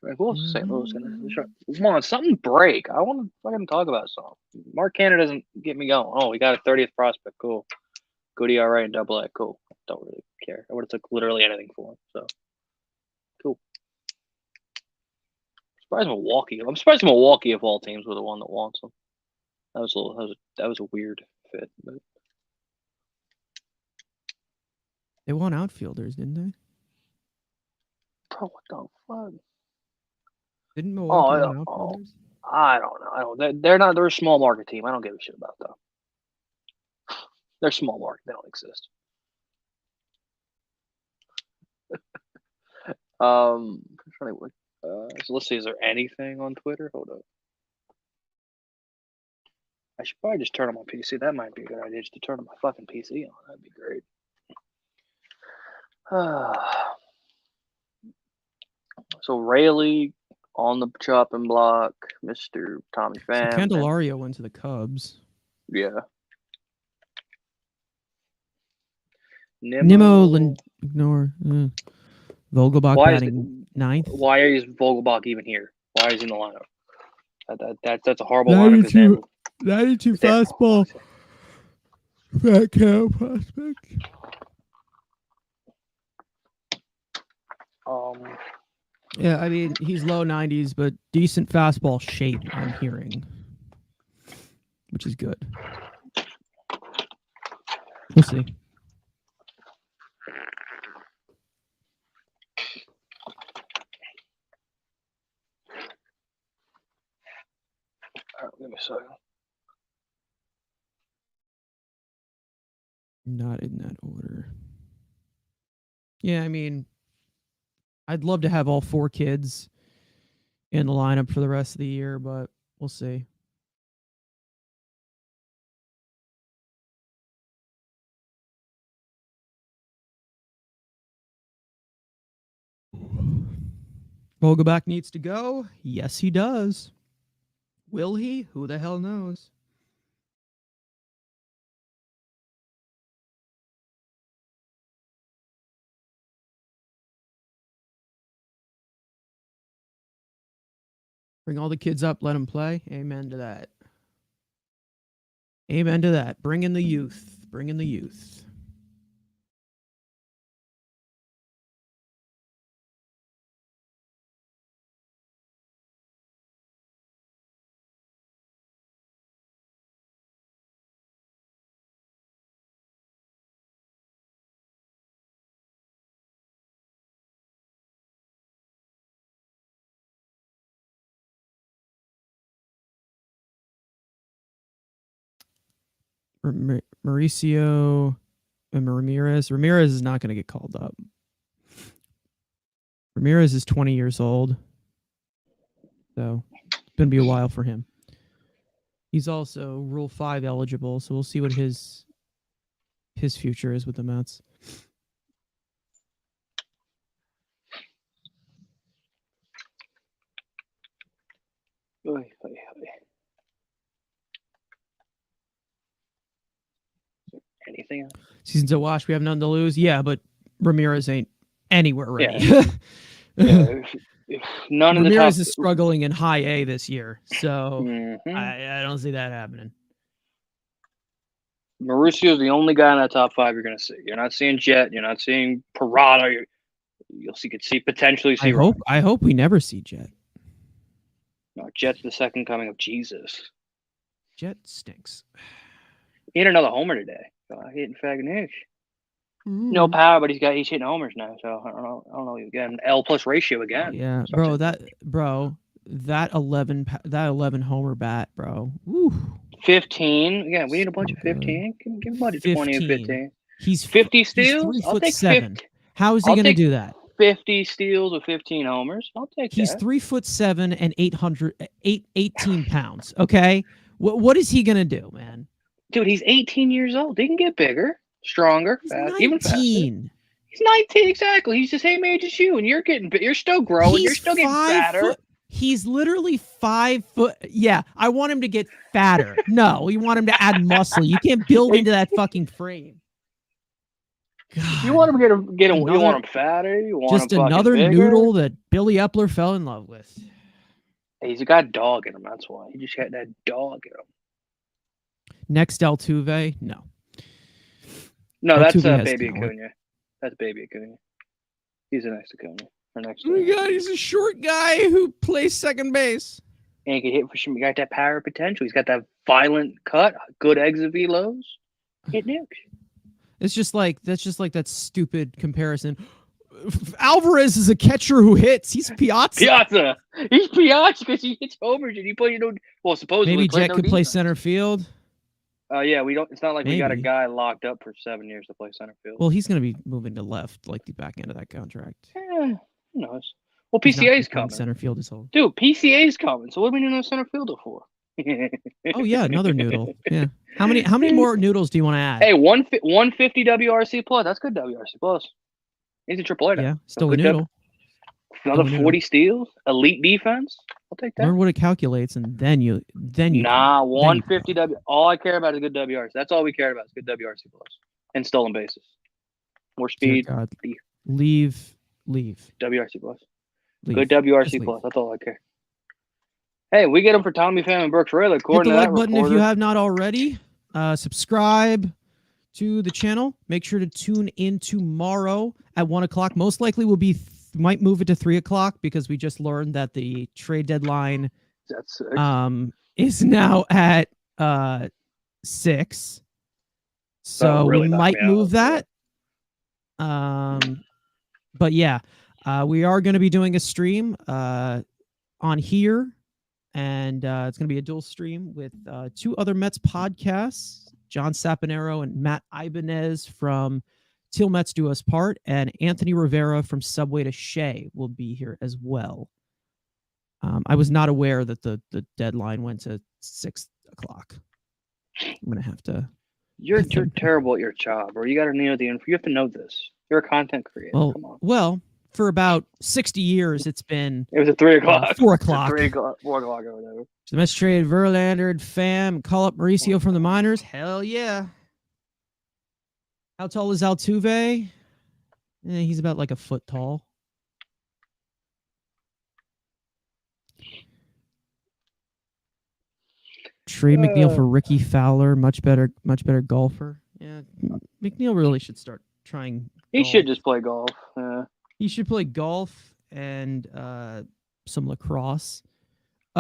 B: What else is St. Louis gonna? Come on, something break. I want to fucking talk about something. Mark Canha doesn't get me going. Oh, we got a 30th prospect. Cool. Good ERA and AA. Cool. Don't really care. I would have took literally anything for him. So cool. I'm surprised Milwaukee of all teams were the one that wants him. That was a weird fit. But...
A: They want outfielders, didn't they?
B: Bro, what the fuck?
A: Didn't Milwaukee want outfielders?
B: I don't know. They're a small market team. I don't give a shit about them. They're small market. They don't exist. trying to so let's see. Is there anything on Twitter? Hold up. I should probably just turn on my PC. That might be a good idea, just to turn on my fucking PC on. That'd be great. So Rayleigh on the chopping block, Mr. Tommy
A: So
B: Pham.
A: Candelario went to the Cubs.
B: Yeah.
A: Nimmo ignore. Vogelbach batting ninth.
B: Why is Vogelbach even here? Why is he in the lineup? That's a horrible lineup.
A: 92 fastball. Fat cow prospect. Yeah, I mean, he's low 90s, but decent fastball shape, I'm hearing. Which is good. We'll see.
B: All right, give me a second.
A: Not in that order. Yeah, I mean, I'd love to have all 4 kids in the lineup for the rest of the year, but we'll see. Vogelbach needs to go. Yes, he does. Will he? Who the hell knows? Bring all the kids up, let them play. Amen to that. Amen to that. Bring in the youth. Bring in the youth. Mauricio and Ramirez. Ramirez is not going to get called up. Ramirez is 20 years old. So it's going to be a while for him. He's also Rule 5 eligible, so we'll see what his future is with the Mets.
B: Anything else?
A: Season's a wash. We have nothing to lose. Yeah, but Ramirez ain't anywhere ready.
B: Yeah. If none
A: Ramirez
B: of the top
A: is struggling in high A this year, so
B: Mm-hmm.
A: I don't see that happening.
B: Mauricio is the only guy in that top 5 you're going to see. You're not seeing Jet. You're not seeing Parada. Potentially see.
A: I hope we never see Jet.
B: No, Jet's the second coming of Jesus.
A: Jet stinks.
B: He hit another homer today. Hitting faggot No power, but he's hitting homers now. So I don't know. Again, L+ ratio again.
A: Yeah, bro. That 11 homer bat, bro. Woo.
B: 15. Yeah, we need a bunch of 15. Give him a bunch of 20 and 15.
A: He's
B: 50 steals.
A: He's
B: I'll take
A: 3'7".
B: 50.
A: How is he going to do that?
B: 50 steals with 15 homers. I'll take that.
A: He's 3'7" and 18 pounds. Okay, what is he going to do, man?
B: Dude, he's 18 years old. He can get bigger, stronger, even faster. He's 19, exactly. He's the same age as you, and you're still growing. You're still getting fatter.
A: He's literally 5 foot. Yeah, I want him to get fatter. No, you want him to add muscle. You can't build into that fucking frame. God.
B: You want him to get him. You want him fatter. You want
A: just
B: him
A: another
B: bigger.
A: noodle that Billy Epler fell in love with.
B: He's got dog in him. That's why he just had that dog in him.
A: Next Altuve, no.
B: No, that's Baby Acuna. That's Baby Acuna. He's the next Acuna.
A: Oh my God, he's a short guy who plays second base.
B: And he can hit for some. He got that power potential. He's got that violent cut, good exit velos. Hit nukes.
A: That's just like that stupid comparison. Alvarez is a catcher who hits. He's Piazza.
B: He's Piazza because he hits homers and he plays supposedly
A: maybe Jet could play center field.
B: Yeah, we don't. It's not like we got a guy locked up for 7 years to play center field.
A: Well, he's going to be moving to left, like the back end of that contract.
B: Who knows? Well,
A: He's not
B: PCA's
A: playing
B: coming.
A: center field his whole.
B: Dude, PCA's coming. So what do we need a center fielder for?
A: Oh yeah, another noodle. Yeah. How many more noodles do you want to add?
B: Hey, 150 WRC plus. That's good WRC plus. He's a AAA now.
A: Yeah, still a
B: Good
A: noodle.
B: Another
A: Still a
B: 40 steals. Elite defense. I'll take that.
A: Learn what it calculates, and then you.
B: Nah, 150 W. All I care about is good WRC. That's all we care about is good WRC plus and stolen bases. More
A: Dear
B: speed.
A: God, leave.
B: WRC plus.
A: Leave.
B: Good WRC
A: Just
B: plus. That's all I care. Hey, we get them for Tommy Pham and Brooks Rayleigh.
A: Hit the
B: To
A: like
B: that
A: button if
B: reporter.
A: you have not already. Subscribe to the channel. Make sure to tune in tomorrow at 1:00. Most likely we'll be might move it to 3:00 because we just learned that the trade deadline
B: That's
A: is now at 6. So
B: really
A: we
B: knocked
A: might
B: me out.
A: move that. But yeah, we are going to be doing a stream on here, and it's going to be a dual stream with 2 other Mets podcasts, John Saponaro and Matt Ibanez from Till Mets Do Us Part, and Anthony Rivera from Subway to Shea will be here as well. I was not aware that the deadline went to 6:00. I'm going to have to.
B: You're terrible at your job, bro. You got to know the info. You have to know this. You're a content creator. Come on.
A: Well, for about 60 years, it's been.
B: It was at 3:00.
A: 4:00.
B: 3:00, 4:00 or whatever.
A: The Mets trade Verlander, Pham, call up Mauricio from the minors. Hell yeah. How tall is Altuve? He's about like a foot tall. Trade McNeil for Ricky Fowler, much better golfer. Yeah, McNeil really should start trying.
B: He
A: golf.
B: should just play golf.
A: He should play golf and some lacrosse.
B: He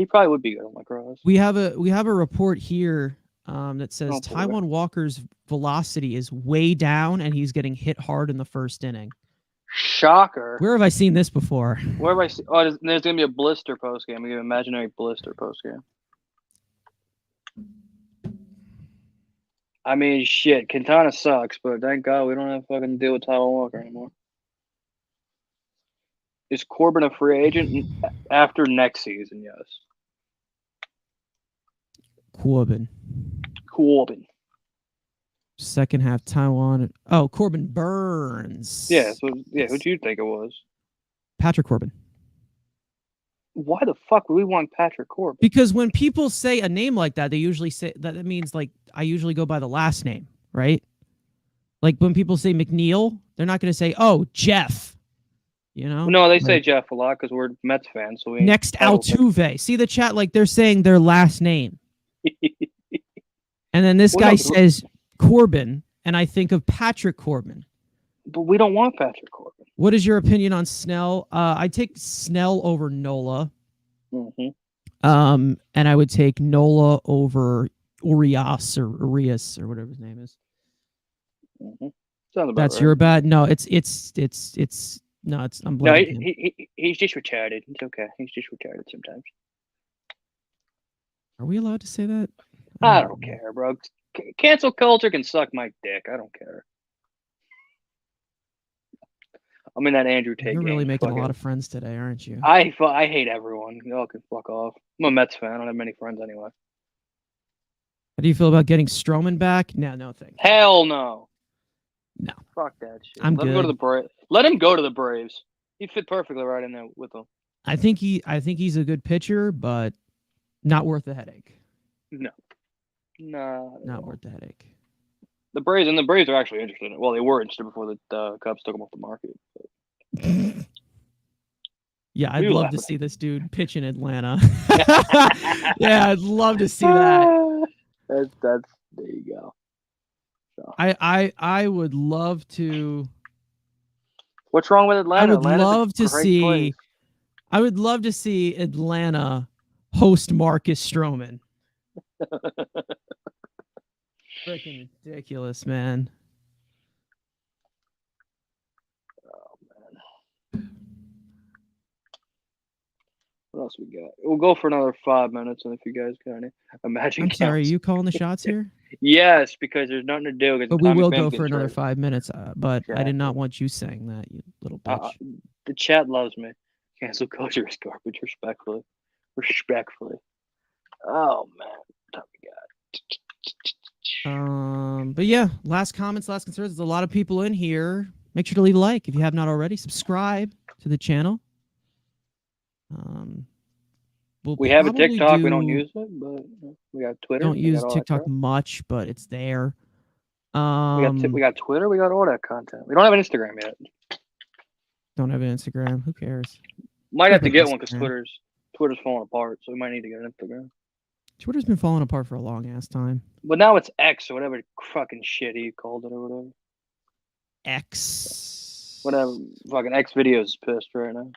B: probably would be good on lacrosse.
A: We have a report here that says
B: boy.
A: Taijuan Walker's velocity is way down and he's getting hit hard in the first inning.
B: Shocker.
A: Where have I seen this before?
B: Where have I seen? Oh, there's gonna be a blister post game. We have an imaginary blister post game. I mean, shit. Quintana sucks, but thank God we don't have to fucking deal with Taijuan Walker anymore. Is Corbin a free agent after next season? Yes.
A: Corbin. Second half, Taijuan. Oh, Corbin Burns.
B: Yeah. So yeah, who do you think it was?
A: Patrick Corbin.
B: Why the fuck would we want Patrick Corbin?
A: Because when people say a name like that, they usually say that it means like I usually go by the last name, right? Like when people say McNeil, they're not going to say, "Oh, Jeff." You know?
B: No, they say Jeff a lot because we're Mets fans. So we
A: next Altuve. See the chat, like they're saying their last name. And then this guy says Corbin, and I think of Patrick Corbin.
B: But we don't want Patrick Corbin.
A: What is your opinion on Snell? I take Snell over Nola.
B: Mm-hmm.
A: And I would take Nola over Urias or whatever his name is.
B: Mm-hmm. Sounds about
A: That's
B: right.
A: your bad. No, it's no, it's I'm blaming him.
B: He's just retarded. It's okay. He's just retarded sometimes.
A: Are we allowed to say that?
B: I don't care, bro. Cancel culture can suck my dick. I don't care. I'm in that Andrew Tate.
A: You're really
B: game.
A: making
B: Fuck
A: a lot
B: it.
A: of friends today, aren't you?
B: I hate everyone. Y'all can fuck off. I'm a Mets fan. I don't have many friends anyway.
A: How do you feel about getting Stroman back? No thanks.
B: Hell no.
A: No.
B: Fuck that shit.
A: I'm
B: Let him go to the Braves. Let him go to the Braves. He'd fit perfectly right in there with them.
A: I think he's a good pitcher, but not worth the headache.
B: No.
A: Not worth the headache.
B: The Braves are actually interested in it. Well, they were interested before the Cubs took him off the market. But.
A: Yeah, I'd love to see this dude pitch in Atlanta. Yeah, I'd love to see that.
B: That's there you go. So.
A: I would love to.
B: What's wrong with Atlanta?
A: I would love to see. I would love to see Atlanta host Marcus Stroman. Freaking ridiculous, man.
B: Oh man. What else we got? We'll go for another 5 minutes, and if you guys got any imagine.
A: I'm sorry, are you calling the shots here?
B: Yes, because there's nothing to do.
A: But we will go for another 5 minutes. But I did not want you saying that, you little bitch.
B: The chat loves me. Cancel culture is garbage. Respectfully. Oh man, what we got?
A: But yeah, last comments, last concerns. There's a lot of people in here. Make sure to leave a like if you have not already. Subscribe to the channel.
B: We have a TikTok. We don't use it, but we got Twitter.
A: Don't use TikTok much, but it's there.
B: We got Twitter. We got all that content. We don't have an Instagram yet.
A: Don't have an Instagram. Who cares?
B: Might have to get one because Twitter's falling apart, so we might need to get an Instagram.
A: Twitter's been falling apart for a long ass time.
B: But now it's X or whatever fucking shit he called it or whatever.
A: X.
B: Whatever. Fucking X videos is pissed right now.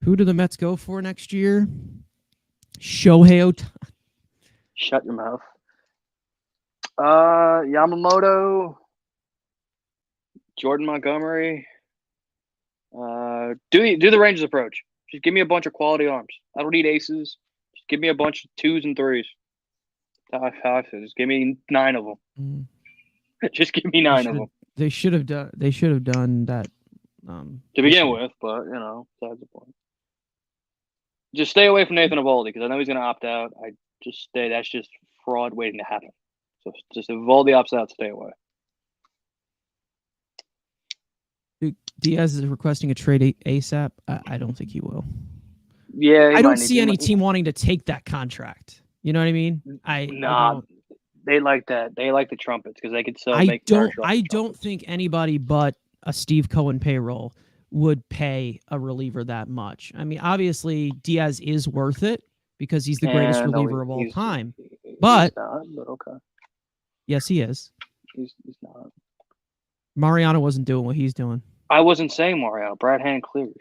A: Who do the Mets go for next year? Shohei Ohtani.
B: Shut your mouth. Yamamoto. Jordan Montgomery. Do the Rangers approach. Just give me a bunch of quality arms. I don't need aces. Just give me a bunch of 2s and 3s. Just give me 9 of them. Just give me 9 of them.
A: They should have done. They should have done that
B: to begin with, but besides the point. Just stay away from Nathan Eovaldi because I know he's going to opt out. That's just fraud waiting to happen. So just if Eovaldi opts out, stay away.
A: Diaz is requesting a trade ASAP. I don't think he will.
B: Yeah,
A: I don't see any team wanting to take that contract. You know what I mean?
B: They like that. They like the trumpets because they could sell.
A: I don't think anybody but a Steve Cohen payroll would pay a reliever that much. I mean, obviously Diaz is worth it because he's the greatest reliever of all time. But
B: okay.
A: Yes, he is.
B: He's not.
A: Mariano wasn't doing what he's doing.
B: I wasn't saying Mariano. Brad Hand clears.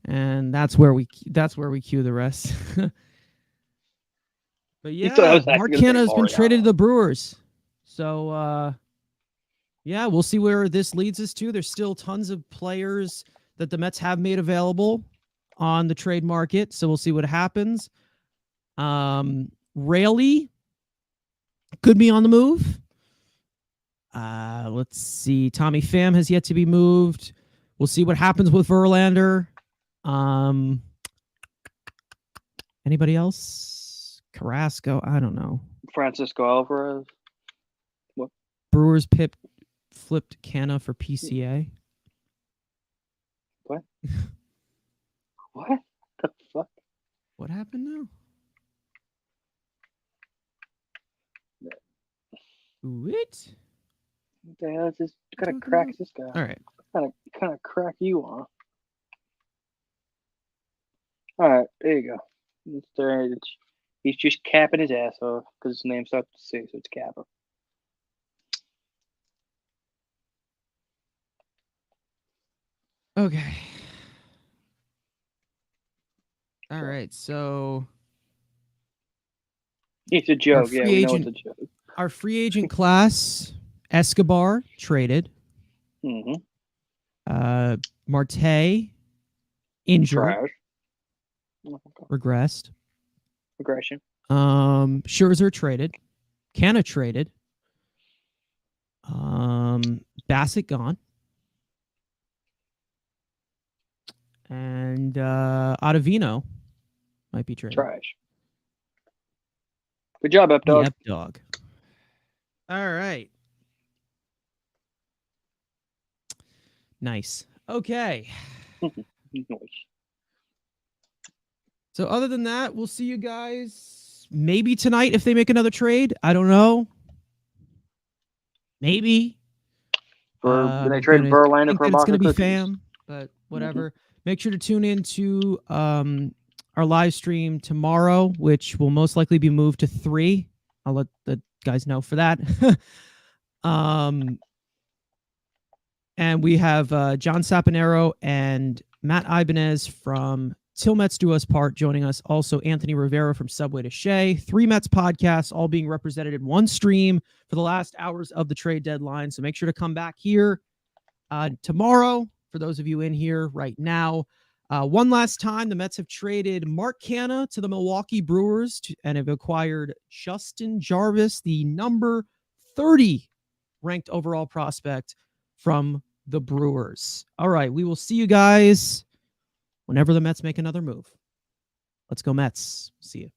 A: And that's where we cue the rest. But yeah, Mark Canha has been traded to the Brewers. So yeah, we'll see where this leads us to. There's still tons of players that the Mets have made available on the trade market. So we'll see what happens. Raley could be on the move. Let's see. Tommy Pham has yet to be moved. We'll see what happens with Verlander. Anybody else? Carrasco? I don't know.
B: Francisco Alvarez. What?
A: Brewers flipped Canha for PCA.
B: What? What the fuck?
A: What happened now? What?
B: What the hell is this? What kind of crack is this guy?
A: All right.
B: What kind of crack you on? All right, there you go. He's just capping his ass off because his name starts to C, so it's Kappa.
A: Okay. All right, so
B: it's a joke. Yeah, we know it's a joke.
A: Our free agent class: Escobar traded.
B: Mm-hmm.
A: Marte injured.
B: Trash.
A: Regressed.
B: Regression.
A: Scherzer traded. Canha traded. Bassett gone. And Ottavino might be traded.
B: Trash. Good job, Ep Dog.
A: Ep Dog. All right. Nice. Okay.
B: Nice.
A: So other than that, we'll see you guys maybe tonight if they make another trade. I don't know. Maybe.
B: They trade Verlander for
A: it's going to be Pham, but whatever. Mm-hmm. Make sure to tune in to our live stream tomorrow, which will most likely be moved to 3. I'll let the guys know for that. And we have John Saponaro and Matt Ibanez from Till Mets Do Us Part joining us. Also, Anthony Rivera from Subway to Shea. 3 Mets podcasts, all being represented in one stream for the last hours of the trade deadline. So make sure to come back here tomorrow for those of you in here right now. One last time, the Mets have traded Mark Canha to the Milwaukee Brewers and have acquired Justin Jarvis, the number 30 ranked overall prospect from the Brewers. All right, we will see you guys whenever the Mets make another move. Let's go Mets. See you.